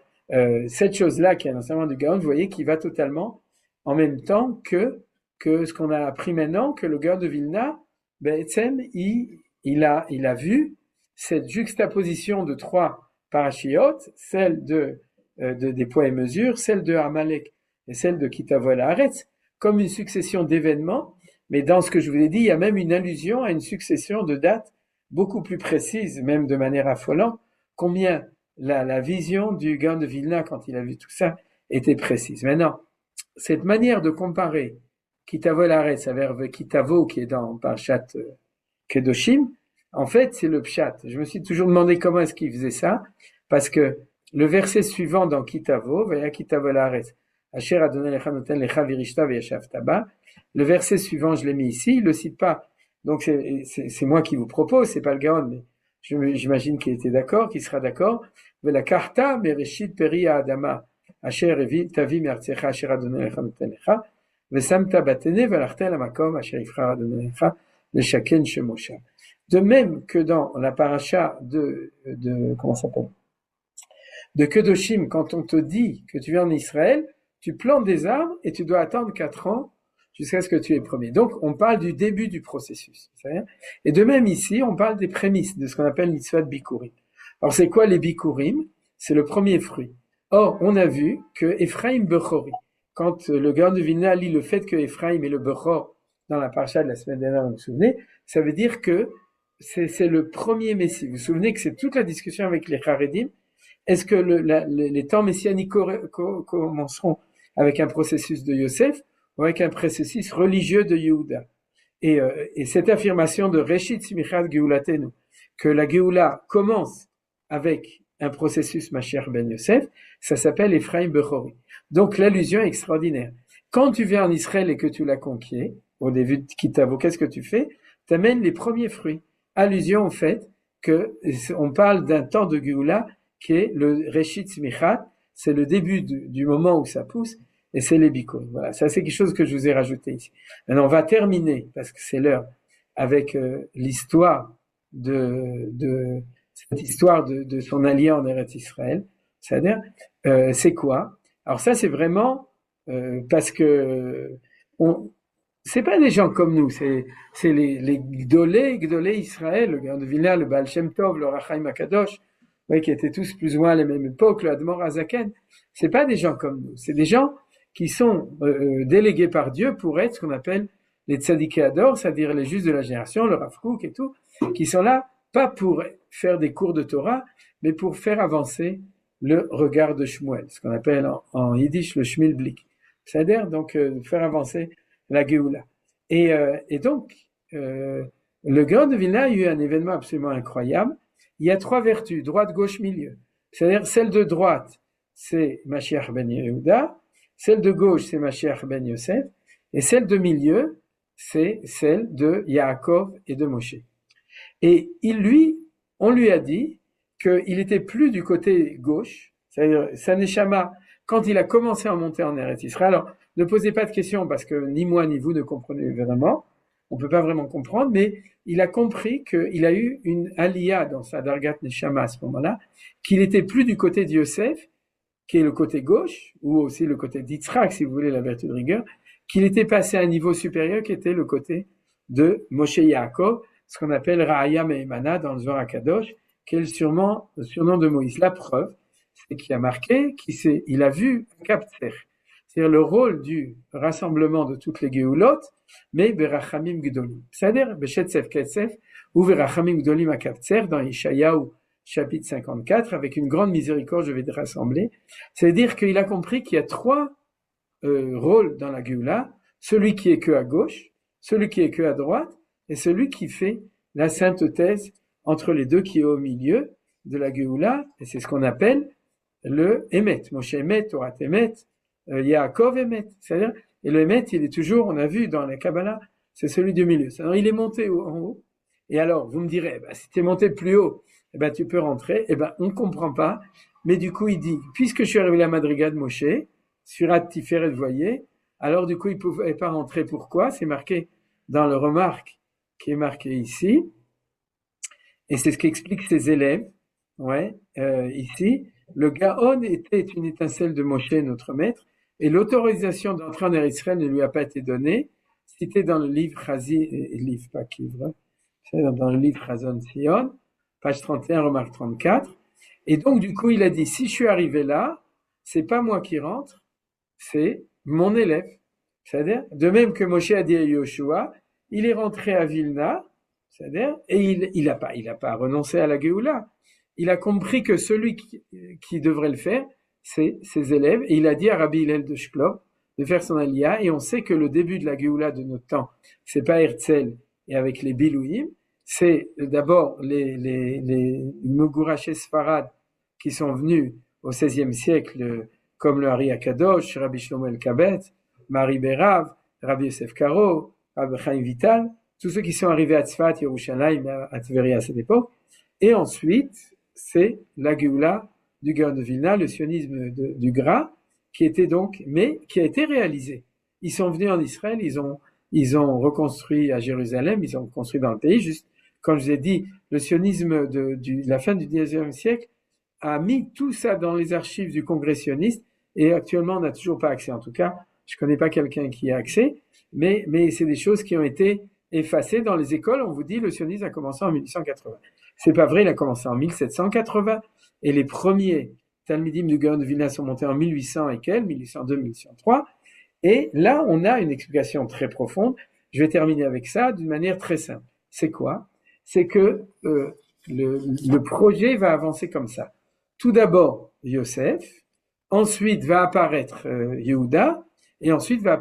cette chose-là, qui est un enseignement du Gaon, vous voyez, qui va totalement en même temps que ce qu'on a appris maintenant, que le Gaon de Vilna, il a vu cette juxtaposition de 3 parachiotes, celle des poids et mesures, celle de Amalek et celle de Kitavo El Haaretz, comme une succession d'événements, mais dans ce que je vous ai dit, il y a même une allusion à une succession de dates beaucoup plus précises, même de manière affolante, combien la vision du Gaon de Vilna, quand il a vu tout ça, était précise. Maintenant, cette manière de comparer Kitavo El Haaretz avec Kitavo, qui est dans Parashat Kedoshim, en fait, c'est le pshat. Je me suis toujours demandé comment est-ce qu'il faisait ça, parce que le verset suivant dans Kitavo, Vaya Kitavo El Haaretz, Asher Adonai Lecha Noten Lecha Virishta Vayashavta Ba, le verset suivant, je l'ai mis ici, il le cite pas. Donc c'est moi qui vous propose, c'est pas le Gaon, mais j'imagine qu'il était d'accord, qu'il sera d'accord. Vela karta mereshit peri adama asher tavi me'artzecha asher Adonai Lecha Noten Lecha vesamta batene velachta el hamakom asher yivchar Adonai Lecha leshaken shemosha. De même que dans la paracha de comment ça s'appelle, de Kedoshim, quand on te dit que tu viens en Israël, tu plantes des arbres et tu dois attendre 4 ans jusqu'à ce que tu aies premier. Donc, on parle du début du processus. Et de même ici, on parle des prémices de ce qu'on appelle mitzvah de Bikurim. Alors, c'est quoi les Bikurim? C'est le premier fruit. Or, on a vu que Ephraim Bechori, quand le Gaon de Vilna lit le fait que Ephraim est le Bechor dans la paracha de la semaine dernière, vous vous souvenez, ça veut dire que c'est le premier Messie. Vous vous souvenez que c'est toute la discussion avec les Haredim. Est-ce que les temps messianiques commenceront avec un processus de Yosef ou avec un processus religieux de Yehuda? Et cette affirmation de Reshit Simichat Geulatenu, que la Geoula commence avec un processus Mashiach ben Yosef, ça s'appelle Ephraim Bechori. Donc l'allusion est extraordinaire. Quand tu viens en Israël et que tu l'as conquis, au début de Kitavo, qu'est-ce que tu fais? t'amène les premiers fruits. Allusion au fait que on parle d'un temps de Géoula qui est le Reshit Smichat, c'est le début du moment où ça pousse, et c'est les bikourim. Voilà, ça c'est quelque chose que je vous ai rajouté ici. Maintenant, on va terminer, parce que c'est l'heure, avec l'histoire cette histoire de son allié en Eretz Israël. C'est-à-dire, c'est quoi? Alors ça, c'est vraiment parce que c'est pas des gens comme nous, c'est les Gdolé Israël, le Gaon de Vilna, le Baal Shem Tov, le Rachaim Akadosh, oui, qui étaient tous plus ou moins à la même époque, le Admor Azaken. C'est pas des gens comme nous, c'est des gens qui sont délégués par Dieu pour être ce qu'on appelle les Tzadikei Ador, c'est-à-dire les justes de la génération, le Rav Kook et tout, qui sont là pas pour faire des cours de Torah, mais pour faire avancer le regard de Shmuel, ce qu'on appelle en yiddish le Shmilblik. C'est-à-dire donc faire avancer la Géoula. Et donc, le Gaon de Vilna a eu un événement absolument incroyable. Il y a 3 vertus, droite, gauche, milieu. C'est-à-dire celle de droite, c'est Mashiach ben Yehuda, celle de gauche, c'est Mashiach ben Yosef, et celle de milieu, c'est celle de Yaakov et de Moshe. Et on lui a dit qu'il était plus du côté gauche, c'est-à-dire sa neshama, quand il a commencé à monter en Eretz Israël. Alors, ne posez pas de questions parce que ni moi ni vous ne comprenez vraiment, on peut pas vraiment comprendre, mais il a compris qu'il a eu une aliyah dans sa dargat neshama à ce moment-là, qu'il était plus du côté de Yosef, qui est le côté gauche, ou aussi le côté d'Yitzhak, si vous voulez la vertu de rigueur, qu'il était passé à un niveau supérieur qui était le côté de Moshe Yaakov, ce qu'on appelle Ra'aya Me'emana dans le Zohar HaKadosh, qui est le surnom de Moïse. La preuve, c'est qu'il a marqué qu'il a vu Kaptser, c'est-à-dire le rôle du rassemblement de toutes les Géoulot, mais Berachamim Gdolim. C'est-à-dire, Beshetzef Ketsef, ou Berachamim Gdolim à Kaptser, dans Ishayahu, chapitre 54, avec une grande miséricorde, je vais te rassembler. C'est-à-dire qu'il a compris qu'il y a 3 rôles dans la Géoula, celui qui est que à gauche, celui qui est que à droite, et celui qui fait la synthèse entre les deux, qui est au milieu de la Géoula, et c'est ce qu'on appelle le Emet. Moshe Emet, Torah Emet, Yaakov Emet. C'est-à-dire, et le Emet, il est toujours, on a vu dans la Kabbalah, c'est celui du milieu. Alors, il est monté en haut, et alors, vous me direz, si tu es monté plus haut, tu peux rentrer. On ne comprend pas, mais du coup, il dit, puisque je suis arrivé à la Madriga de Moshe, sur Tiferet, vous voyez, alors du coup, il ne pouvait pas rentrer. Pourquoi? C'est marqué dans le remarque qui est marqué ici, et c'est ce qu'expliquent ses élèves, ici. Le Gaon était une étincelle de Moshe, notre maître, et l'autorisation d'entrer en Eretz Israël ne lui a pas été donnée. Cité dans le livre dans le livre Chazon Sion, page 31, remarque 34. Et donc, du coup, il a dit, si je suis arrivé là, c'est pas moi qui rentre, c'est mon élève. C'est-à-dire, de même que Moshe a dit à Yoshua, il est rentré à Vilna, c'est-à-dire, et il a pas renoncé à la Géoula. Il a compris que celui qui devrait le faire, c'est ses élèves, et il a dit à Rabbi Hillel de Shklov de faire son aliyah, et on sait que le début de la Géoula de notre temps, c'est pas Herzl et avec les Bilouim, c'est d'abord les Mogurachés Sfarad qui sont venus au XVIe siècle, comme le Hari Akadosh, Rabbi Shlomo El-Kabet, Marie Berav, Rabbi Yosef Karo, Rabbi Chaim Vital, tous ceux qui sont arrivés à Tzfat, Yerushalayim, à Tveria à cette époque. Et ensuite, c'est la Géoula du Gaon de Vilna, le sionisme du Gra, qui était donc, mais qui a été réalisé. Ils sont venus en Israël, ils ont reconstruit à Jérusalem, ils ont construit dans le pays, juste comme je vous ai dit, le sionisme de la fin du XIXe siècle a mis tout ça dans les archives du Congrès sioniste, et actuellement on n'a toujours pas accès. En tout cas, je connais pas quelqu'un qui a accès, mais c'est des choses qui ont été effacées dans les écoles. On vous dit le sionisme a commencé en 1880. C'est pas vrai, il a commencé en 1780, et les premiers Talmidim du Gaon de Vilna sont montés en 1800 et quelques, 1802, 1803, et là on a une explication très profonde. Je vais terminer avec ça d'une manière très simple. C'est quoi? C'est que le projet va avancer comme ça. Tout d'abord Yosef, ensuite va apparaître Yehuda, et ensuite va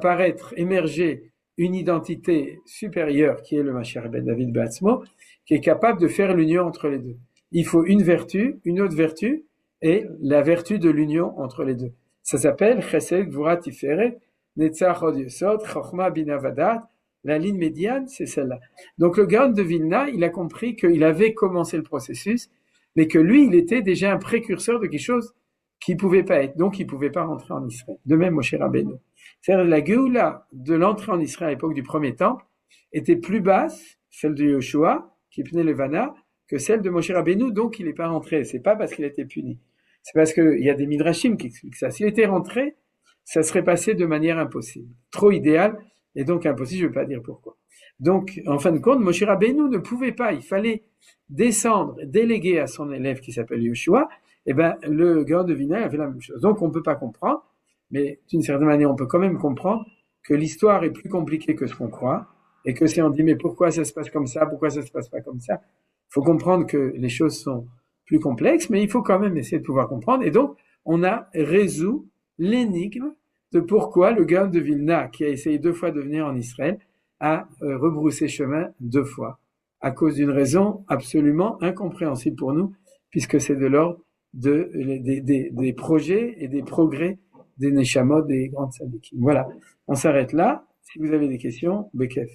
émerger une identité supérieure qui est le Mashiach ben David Batzmo, qui est capable de faire l'union entre les deux. Il faut une vertu, une autre vertu, et la vertu de l'union entre les deux. Ça s'appelle Chesed Gvura Tiferet Netzach Hod Yesod Chochma Bina Vadat La ligne médiane, c'est celle-là. Donc le Gaon de Vilna, il a compris qu'il avait commencé le processus, mais que lui, il était déjà un précurseur de quelque chose qui pouvait pas être. Donc il pouvait pas rentrer en Israël. De même, Moshe Rabbeinu. C'est-à-dire la Géoula de l'entrée en Israël à l'époque du premier temple était plus basse, celle de Yoshua, qui punait Levana, que celle de Moshe Rabbeinu, donc il n'est pas rentré. C'est pas parce qu'il était puni. C'est parce qu'il y a des midrashim qui expliquent ça. S'il était rentré, ça serait passé de manière impossible. Trop idéal, et donc impossible, je ne veux pas dire pourquoi. Donc, en fin de compte, Moshe Rabbeinu ne pouvait pas, il fallait descendre, déléguer à son élève qui s'appelle Yoshua, et ben, le Gaon de Vilna avait la même chose. Donc, on ne peut pas comprendre, mais d'une certaine manière, on peut quand même comprendre que l'histoire est plus compliquée que ce qu'on croit, et que si on dit, mais pourquoi ça se passe comme ça, pourquoi ça se passe pas comme ça, il faut comprendre que les choses sont plus complexes, mais il faut quand même essayer de pouvoir comprendre. Et donc, on a résolu l'énigme de pourquoi le Gaon de Vilna, qui a essayé 2 fois de venir en Israël, a rebroussé chemin 2 fois, à cause d'une raison absolument incompréhensible pour nous, puisque c'est de l'ordre des projets et des progrès des Neshamot, des grandes Tzadikim. Voilà, on s'arrête là. Si vous avez des questions, Bekef,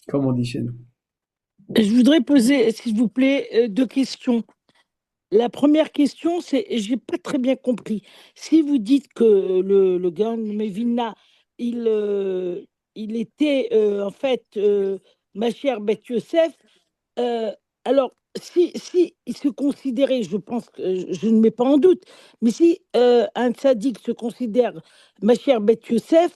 comme on dit chez nous. Je voudrais poser, s'il vous plaît, 2 questions. La première question, c'est, j'ai pas très bien compris. Si vous dites que le Gaon Mevilna, il était en fait Mashiach Bet Yosef, alors si il se considérait, je pense que je ne mets pas en doute, mais si un tzaddik se considère Mashiach Bet Yosef,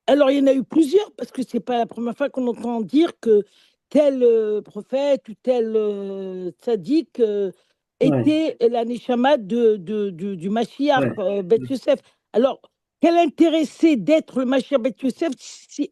alors il y en a eu plusieurs, parce que c'est pas la première fois qu'on entend dire que tel prophète ou tel tzaddik Ouais, était la neshama du Mashiach ouais. Bet Yosef. Alors, quel intérêt c'est d'être le Mashiach Bet Yosef si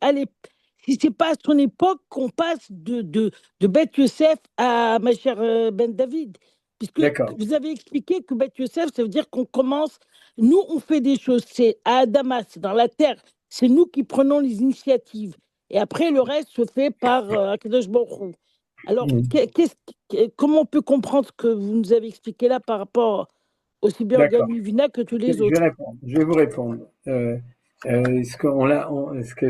c'est pas à son époque qu'on passe de Bet Yosef à Mashiach Ben David? Puisque D'accord. vous avez expliqué que Bet Yosef, ça veut dire qu'on commence, nous on fait des choses, c'est à Adama, c'est dans la terre, c'est nous qui prenons les initiatives. Et après, le reste se fait par Akadosh Baruch Hu. Alors, comment on peut comprendre ce que vous nous avez expliqué là par rapport aussi bien au D'accord. Gamivina que tous les Je vais autres? répondre. Je vais vous répondre. Ce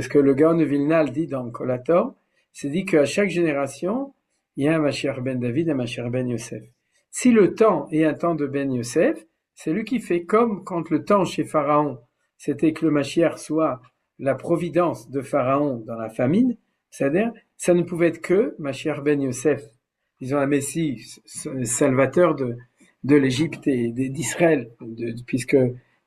que le Gaon de Vilna dit dans Kolator, c'est dit qu'à chaque génération, il y a un Mashiach ben David, un Mashiach ben Yosef. Si le temps est un temps de ben Yosef, c'est lui qui fait comme quand le temps chez Pharaon, c'était que le Mashiach soit la providence de Pharaon dans la famine, c'est-à-dire, ça ne pouvait être que Mashiach ben Yosef, disons un Messie salvateur de l'Égypte et d'Israël, puisque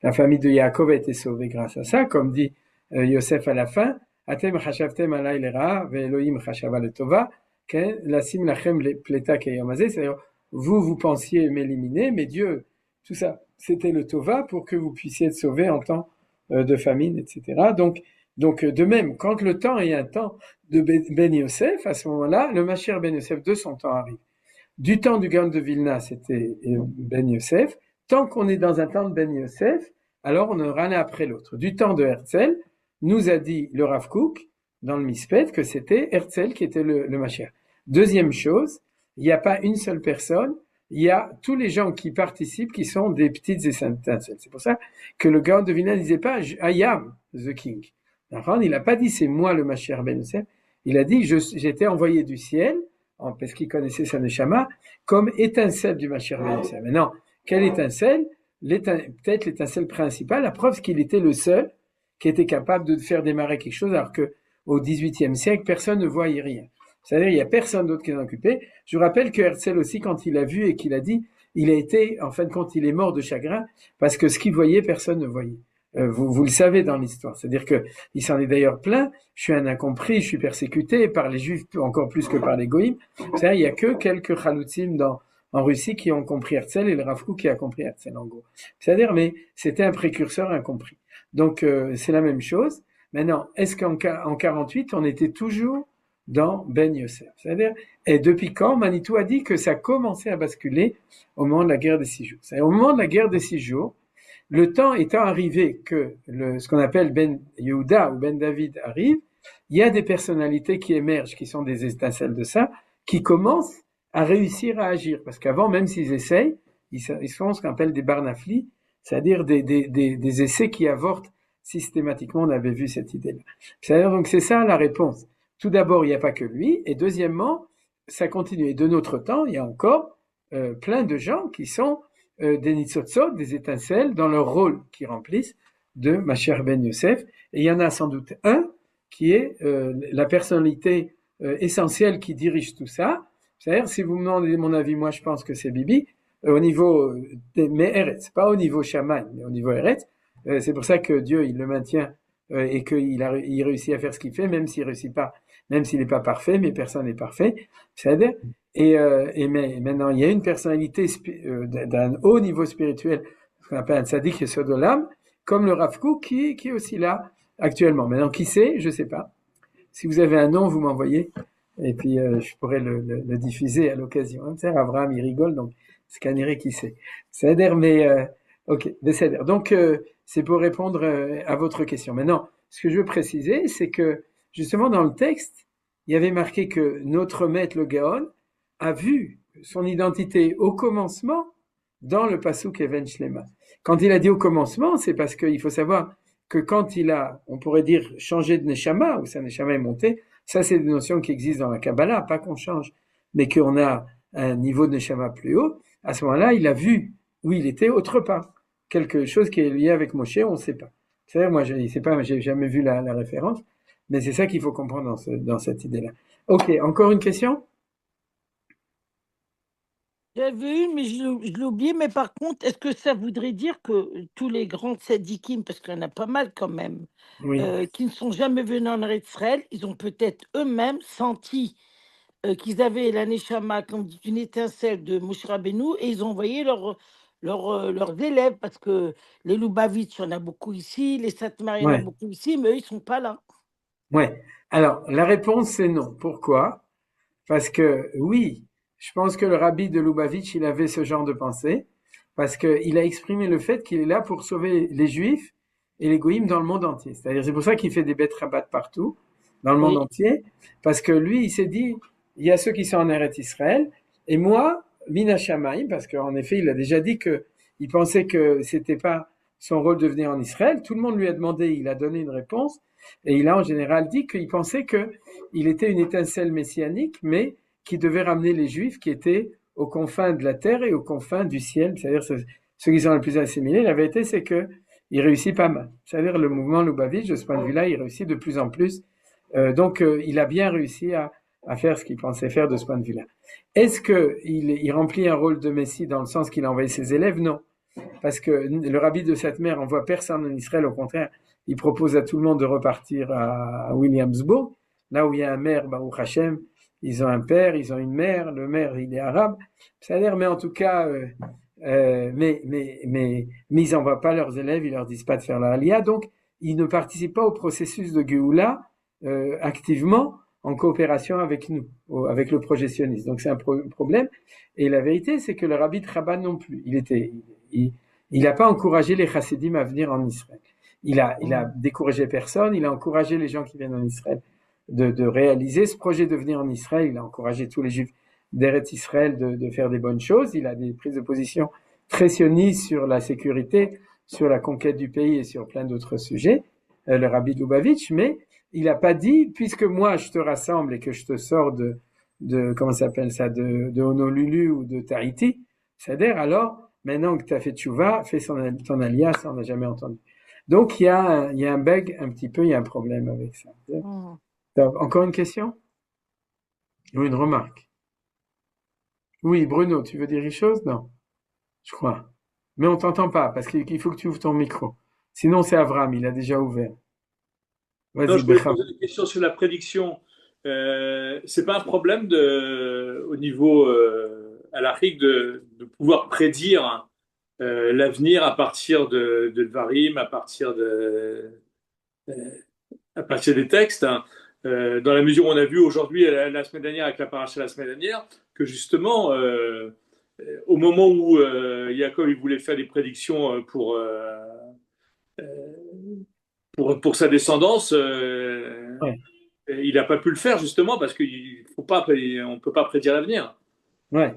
la famille de Yaakov a été sauvée grâce à ça, comme dit Yosef à la fin, Atem chashavtem alay lera, ve'Elohim chashava letova, lasim lachem pleta keyom hazeh, c'est-à-dire, vous pensiez m'éliminer, mais Dieu, tout ça, c'était le tova pour que vous puissiez être sauvés en temps de famine, etc. Donc, de même, quand le temps est un temps de Ben Yosef, à ce moment-là, le Mashiach Ben Yosef de son temps arrive. Du temps du Gaon de Vilna, c'était Ben Yosef. Tant qu'on est dans un temps de Ben Yosef, alors on aura l'un après l'autre. Du temps de Herzl, nous a dit le Rav Kook, dans le Mispet, que c'était Herzl qui était le Mashiach. Deuxième chose, il n'y a pas une seule personne, il y a tous les gens qui participent qui sont des petites étincelles. C'est pour ça que le Gaon de Vilna ne disait pas « I am the king ». Il n'a pas dit « c'est moi le Mashiach Ben Yosef ». Il a dit « j'étais envoyé du ciel », parce qu'il connaissait sa neshama, comme étincelle du Mashiach Ben Yosef. Maintenant, quelle étincelle? Peut-être l'étincelle principale, la preuve c'est qu'il était le seul qui était capable de faire démarrer quelque chose, alors que au XVIIIe siècle, personne ne voyait rien. C'est-à-dire, il n'y a personne d'autre qui s'en occupait. Je vous rappelle que Herzl aussi, quand il a vu et qu'il a dit, il a été, en fin de compte, il est mort de chagrin, parce que ce qu'il voyait, personne ne voyait. Vous le savez dans l'histoire. C'est-à-dire que il s'en est d'ailleurs plaint. Je suis un incompris, je suis persécuté par les Juifs encore plus que par les Goïms. C'est-à-dire, il y a que quelques chaloutzim en Russie qui ont compris Herzl et le Rav Kook qui a compris Herzl en gros. C'est-à-dire, mais c'était un précurseur incompris. Donc c'est la même chose. Maintenant, est-ce qu'en 48 on était toujours dans Ben Yosef? C'est-à-dire, et depuis quand Manitou a dit que ça commençait à basculer au moment de la guerre des 6 jours. C'est-à-dire, au moment de la guerre des 6 jours, le temps étant arrivé que ce qu'on appelle Ben Yehuda ou Ben David arrive, il y a des personnalités qui émergent, qui sont des étincelles de ça, qui commencent à réussir à agir. Parce qu'avant, même s'ils essayent, ils font ce qu'on appelle des barnafli, c'est-à-dire des essais qui avortent systématiquement on avait vu cette idée-là. C'est-à-dire, donc c'est ça la réponse. Tout d'abord, il n'y a pas que lui, et deuxièmement, ça continue. Et de notre temps, il y a encore plein de gens qui sont des nitzotzot, des étincelles, dans leur rôle qu'ils remplissent de Mashiach ben Yosef. Et il y en a sans doute un qui est la personnalité essentielle qui dirige tout ça. C'est-à-dire, si vous me demandez mon avis, moi je pense que c'est Bibi, au niveau mais Eretz, pas au niveau Shaman, mais au niveau Eretz. C'est pour ça que Dieu, il le maintient et qu'il il réussit à faire ce qu'il fait, même s'il réussit pas, même s'il n'est pas parfait, mais personne n'est parfait. C'est-à-dire, mais maintenant, il y a une personnalité d'un haut niveau spirituel, ce qu'on appelle un tzaddik yesod olam, comme le Rav Kook, qui est aussi là actuellement. Maintenant, qui c'est? Je sais pas. Si vous avez un nom, vous m'envoyez, et puis je pourrais le diffuser à l'occasion. C'est Abraham, il rigole, donc scannerai qui c'est. C'est-à-dire, mais ok, c'est-à-dire. Donc, c'est pour répondre à votre question. Maintenant, ce que je veux préciser, c'est que justement dans le texte, il y avait marqué que notre maître, le Gaon, a vu son identité au commencement dans le Pasuk Even Shlema. Quand il a dit au commencement, c'est parce qu'il faut savoir que quand il a, on pourrait dire, changé de Neshama, ou sa Neshama est montée, ça c'est des notions qui existent dans la Kabbalah, pas qu'on change, mais qu'on a un niveau de Neshama plus haut. À ce moment-là, il a vu où il était autre part. Quelque chose qui est lié avec Moshe, on ne sait pas. C'est-à-dire, moi, je ne sais pas, j'ai jamais vu la référence, mais c'est ça qu'il faut comprendre dans cette idée-là. Ok, encore une question? J'avais une, mais je l'ai oublié. Mais par contre, est-ce que ça voudrait dire que tous les grands tzadikim, parce qu'il y en a pas mal quand même, Oui, qui ne sont jamais venus en Eretz Israël, ils ont peut-être eux-mêmes senti qu'ils avaient la Neshama comme dit une étincelle de Moshe Rabbeinu, et ils ont envoyé leurs élèves, parce que les Lubavitch, il y en a beaucoup ici, les Satmar, il y en a ouais, beaucoup ici, mais eux, ils ne sont pas là. ouais. Alors, la réponse, c'est non. Pourquoi? Parce que, oui, je pense que le rabbi de Lubavitch, il avait ce genre de pensée, parce qu'il a exprimé le fait qu'il est là pour sauver les Juifs et les Goïms dans le monde entier. C'est-à-dire, c'est pour ça qu'il fait des bêtes rabat partout, dans le monde Oui, entier, parce que lui, il s'est dit, il y a ceux qui sont en Eretz Israël, et moi, Mina Shamayim, parce qu'en effet, il a déjà dit que il pensait que c'était pas son rôle de venir en Israël. Tout le monde lui a demandé, il a donné une réponse, et il a en général dit qu'il pensait que il était une étincelle messianique, mais qui devait ramener les Juifs qui étaient aux confins de la terre et aux confins du ciel, c'est-à-dire ceux qui sont le plus assimilés. La vérité, c'est que il réussit pas mal. C'est-à-dire le mouvement Lubavitch, de ce point de vue-là, il réussit de plus en plus. Donc, il a bien réussi à faire ce qu'il pensait faire de ce point de vue-là. Est-ce qu'il remplit un rôle de Messie dans le sens qu'il a envoyé ses élèves? Non. Parce que le rabbi de cette mère envoie personne en Israël, au contraire, il propose à tout le monde de repartir à Williamsburg, là où il y a un maire, Baruch Hashem, ils ont un père, ils ont une mère, le maire il est arabe, c'est-à-dire, mais en tout cas, mais ils n'envoient pas leurs élèves, ils leur disent pas de faire la aliyah, donc ils ne participent pas au processus de Géoula activement en coopération avec nous, avec le projectionniste. Donc c'est un problème. Et la vérité, c'est que le rabbi de Chabad non plus, il n'a pas encouragé les chassidim à venir en Israël. Il a découragé personne, il a encouragé les gens qui viennent en Israël de réaliser ce projet de venir en Israël. Il a encouragé tous les juifs d'Eretz Israël de faire des bonnes choses. Il a des prises de position très sionistes sur la sécurité, sur la conquête du pays et sur plein d'autres sujets, le rabbi Lubavitch, mais il n'a pas dit, puisque moi je te rassemble et que je te sors comment ça s'appelle ça, de Honolulu ou de Tahiti, c'est-à-dire alors, maintenant que tu as fait tchouva, fais ton aliyah, ça on n'a jamais entendu. Donc il y a un bug un petit peu, il y a un problème avec ça. mmh. Encore une question? Ou une remarque? Oui, Bruno, tu veux dire une chose? Non, je crois. Mais on t'entend pas, parce qu'il faut que tu ouvres ton micro. Sinon, c'est Avram, il a déjà ouvert. Non, Vas-y, je voulais Becham. poser une question sur la prédiction. C'est pas un problème au niveau halachique de pouvoir prédire l'avenir à partir de Dvarim, euh, à partir des textes, hein. Dans la mesure où on a vu aujourd'hui, la semaine dernière, avec la paracha la semaine dernière, que justement, au moment où Jacob il voulait faire des prédictions pour sa descendance, Ouais, il n'a pas pu le faire justement parce qu'on ne peut pas prédire l'avenir. ouais.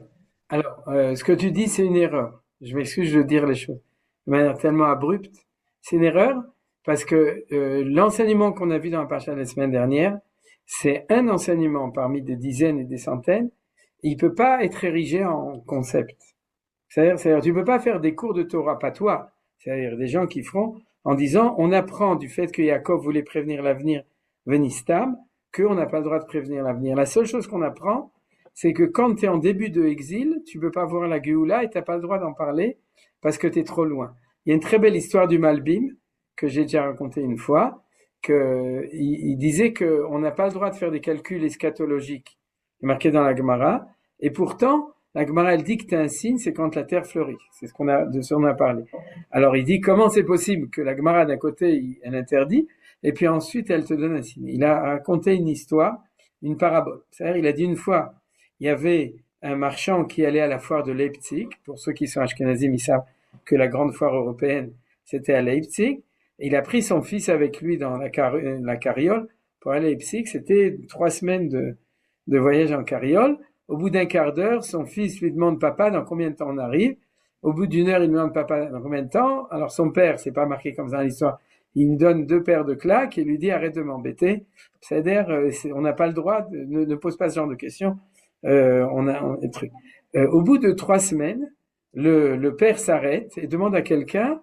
Alors, ce que tu dis, c'est une erreur. Je m'excuse de dire les choses de manière tellement abrupte. C'est une erreur parce que l'enseignement qu'on a vu dans la paracha de la semaine dernière, c'est un enseignement parmi des dizaines et des centaines, et il peut pas être érigé en concept. C'est-à-dire, tu peux pas faire des cours de Torah, pas toi, c'est-à-dire des gens qui feront en disant, on apprend du fait que Yaakov voulait prévenir l'avenir, Venistam, qu'on n'a pas le droit de prévenir l'avenir. La seule chose qu'on apprend, c'est que quand tu es en début de exil, tu peux pas voir la Géoula et t'as pas le droit d'en parler parce que tu es trop loin. Il y a une très belle histoire du Malbim que j'ai déjà racontée une fois, il disait qu'on n'a pas le droit de faire des calculs eschatologiques marqués dans la Gemara, et pourtant la Gemara elle dit que tu as un signe, c'est quand la terre fleurit. C'est de ce qu'on a parlé. Alors il dit comment c'est possible que la Gemara d'un côté elle interdit et puis ensuite elle te donne un signe. Il a raconté une histoire, une parabole. C'est-à-dire il a dit une fois il y avait un marchand qui allait à la foire de Leipzig. Pour ceux qui sont ashkénazim, ils savent que la grande foire européenne, c'était à Leipzig. Et il a pris son fils avec lui dans la carriole pour aller à Leipzig. C'était 3 semaines de voyage en carriole. Au bout d'un quart d'heure, son fils lui demande, papa, dans combien de temps on arrive? Au bout d'une heure, il demande, papa, dans combien de temps? Alors son père, c'est pas marqué comme ça dans l'histoire, il lui donne 2 paires de claques et lui dit, arrête de m'embêter. C'est-à-dire, on n'a pas le droit, ne pose pas ce genre de questions. On a un truc. Au bout de 3 semaines, le père s'arrête et demande à quelqu'un,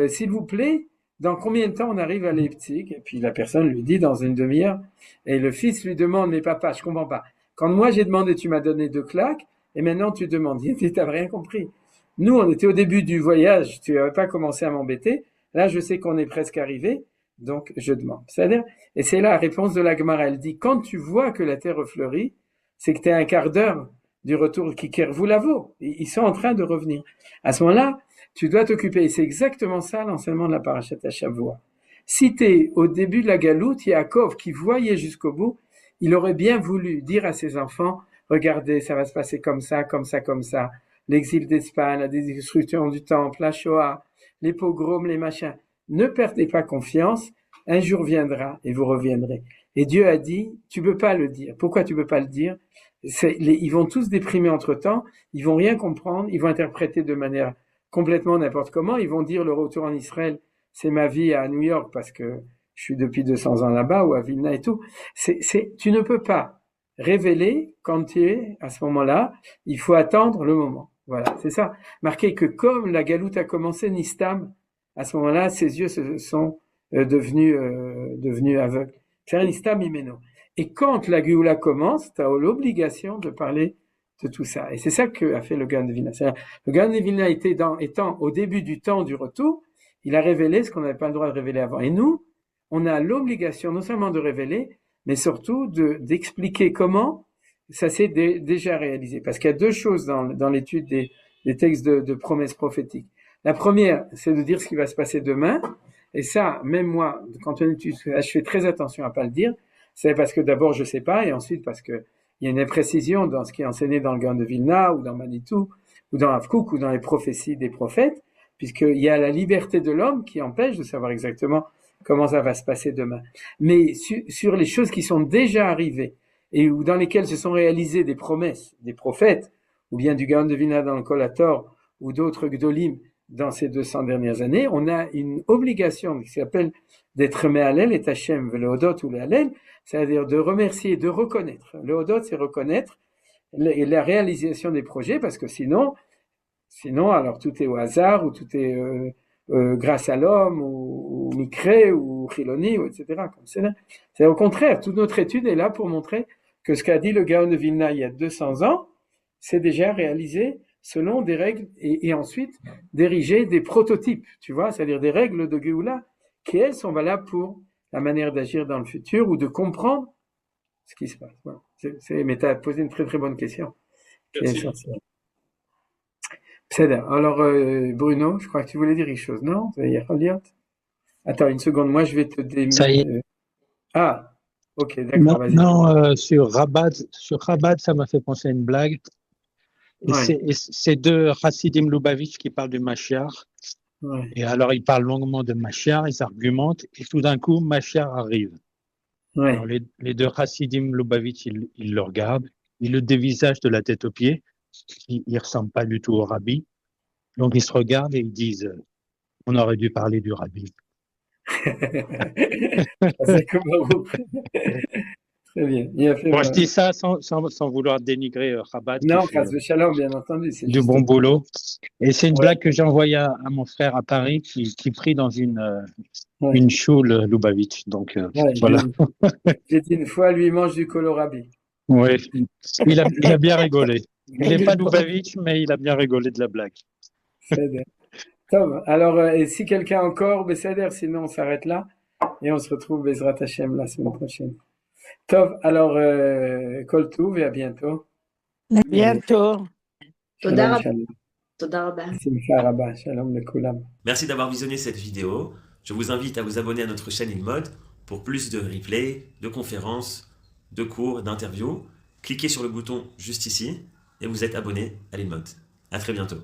s'il vous plaît, dans combien de temps on arrive à Leipzig? Et puis la personne lui dit dans une demi-heure. Et le fils lui demande, mais papa, je comprends pas. Quand moi j'ai demandé, tu m'as donné 2 claques, et maintenant tu demandes. Il dit, t'as rien compris. Nous, on était au début du voyage, tu n'avais pas commencé à m'embêter. Là, je sais qu'on est presque arrivé, donc je demande. C'est-à-dire, et c'est là la réponse de la Gemara. Elle dit, quand tu vois que la terre fleurit, c'est que tu es à un quart d'heure du retour qui vous la vaut. Ils sont en train de revenir. À ce moment-là, tu dois t'occuper. Et c'est exactement ça l'enseignement de la parashat Shavua. Si tu es au début de la galoute, Yaakov, qui voyait jusqu'au bout, il aurait bien voulu dire à ses enfants, regardez, ça va se passer comme ça, comme ça, comme ça. L'exil d'Espagne, la destruction du temple, la Shoah, les pogroms, les machins. Ne perdez pas confiance. Un jour viendra et vous reviendrez. Et Dieu a dit, tu peux pas le dire. Pourquoi tu peux pas le dire? Ils vont tous déprimer entre-temps, ils vont rien comprendre, ils vont interpréter de manière complètement n'importe comment, ils vont dire le retour en Israël, c'est ma vie à New York parce que je suis depuis 200 ans là-bas ou à Vilna et tout. Tu ne peux pas révéler quand tu es à ce moment-là, il faut attendre le moment. Voilà, c'est ça. Marquez que comme la galoute a commencé, Nistam, à ce moment-là, ses yeux se sont devenus aveugles. C'est un Nistam Imeno. Et quand la Géoula commence, tu as l'obligation de parler de tout ça. Et c'est ça qu'a fait le Gaon de Vilna. Le Gaon de Vilna étant au début du temps du retour, il a révélé ce qu'on n'avait pas le droit de révéler avant. Et nous, on a l'obligation non seulement de révéler, mais surtout d'expliquer comment ça s'est déjà réalisé. Parce qu'il y a 2 choses dans l'étude des textes de promesses prophétiques. La première, c'est de dire ce qui va se passer demain. Et ça, même moi, quand on étudie, je fais très attention à pas le dire. C'est parce que d'abord je sais pas, et ensuite parce que il y a une imprécision dans ce qui est enseigné dans le Gaon de Vilna, ou dans Manitou, ou dans Havkouk, ou dans les prophéties des prophètes, puisqu'il y a la liberté de l'homme qui empêche de savoir exactement comment ça va se passer demain. Mais sur les choses qui sont déjà arrivées, et ou dans lesquelles se sont réalisées des promesses des prophètes, ou bien du Gaon de Vilna dans le Kolator, ou d'autres Gdolim dans ces 200 dernières années, on a une obligation qui s'appelle d'être Me'alel et Hachem, le Hodot ou le Hallel, c'est-à-dire de remercier, de reconnaître. Le Hodot, c'est reconnaître la réalisation des projets, parce que sinon, alors tout est au hasard, ou tout est grâce à l'homme, ou Mikré, ou Chiloni, ou etc. C'est au contraire, toute notre étude est là pour montrer que ce qu'a dit le Gaon de Vilna il y a 200 ans, c'est déjà réalisé selon des règles, et ensuite d'ériger des prototypes, tu vois, c'est-à-dire des règles de Géoula, qui elles sont valables pour la manière d'agir dans le futur, ou de comprendre ce qui se passe. Voilà. Mais tu as posé une très très bonne question. Alors, Bruno, je crois que tu voulais dire quelque chose, non? Attends une seconde, moi je vais te Ça y est. Ah, ok, d'accord, vas-y. Non, sur Rabat, ça m'a fait penser à une blague. Et c'est 2 Hasidim Lubavitch qui parlent du Mashiach. Ouais. Et alors, ils parlent longuement de Mashiach, ils argumentent, et tout d'un coup, Mashiach arrive. Ouais. Alors, les 2 Hasidim Lubavitch, ils le regardent, ils le dévisagent de la tête aux pieds, il ne ressemble pas du tout au rabbi. Donc, ils se regardent et ils disent, on aurait dû parler du rabbi. Très bien. Il a fait Bon, je dis ça sans vouloir dénigrer Chabad qui non, fait Shalom, bien entendu. C'est du juste bon boulot. Et c'est une Ouais. blague que j'ai envoyée à mon frère à Paris qui prie dans Ouais. une choule Lubavitch. Donc Ouais, voilà. j'ai dit une fois, lui, il mange du kohlrabi. Oui, il a bien rigolé. Il Elle n'est est pas bonne. Lubavitch, mais il a bien rigolé de la blague. Top. Alors, et si quelqu'un encore, Besséder, sinon on s'arrête là et on se retrouve Bezrat Hashem la semaine prochaine. Top. Alors, Kol Touv et à bientôt. Bientôt. Shalom, shalom. תודה רבה. Simcha Rabba. Shalom lekulam. Merci d'avoir visionné cette vidéo. Je vous invite à vous abonner à notre chaîne InMode pour plus de replays, de conférences, de cours, d'interviews. Cliquez sur le bouton juste ici et vous êtes abonné à l'InMode. À très bientôt.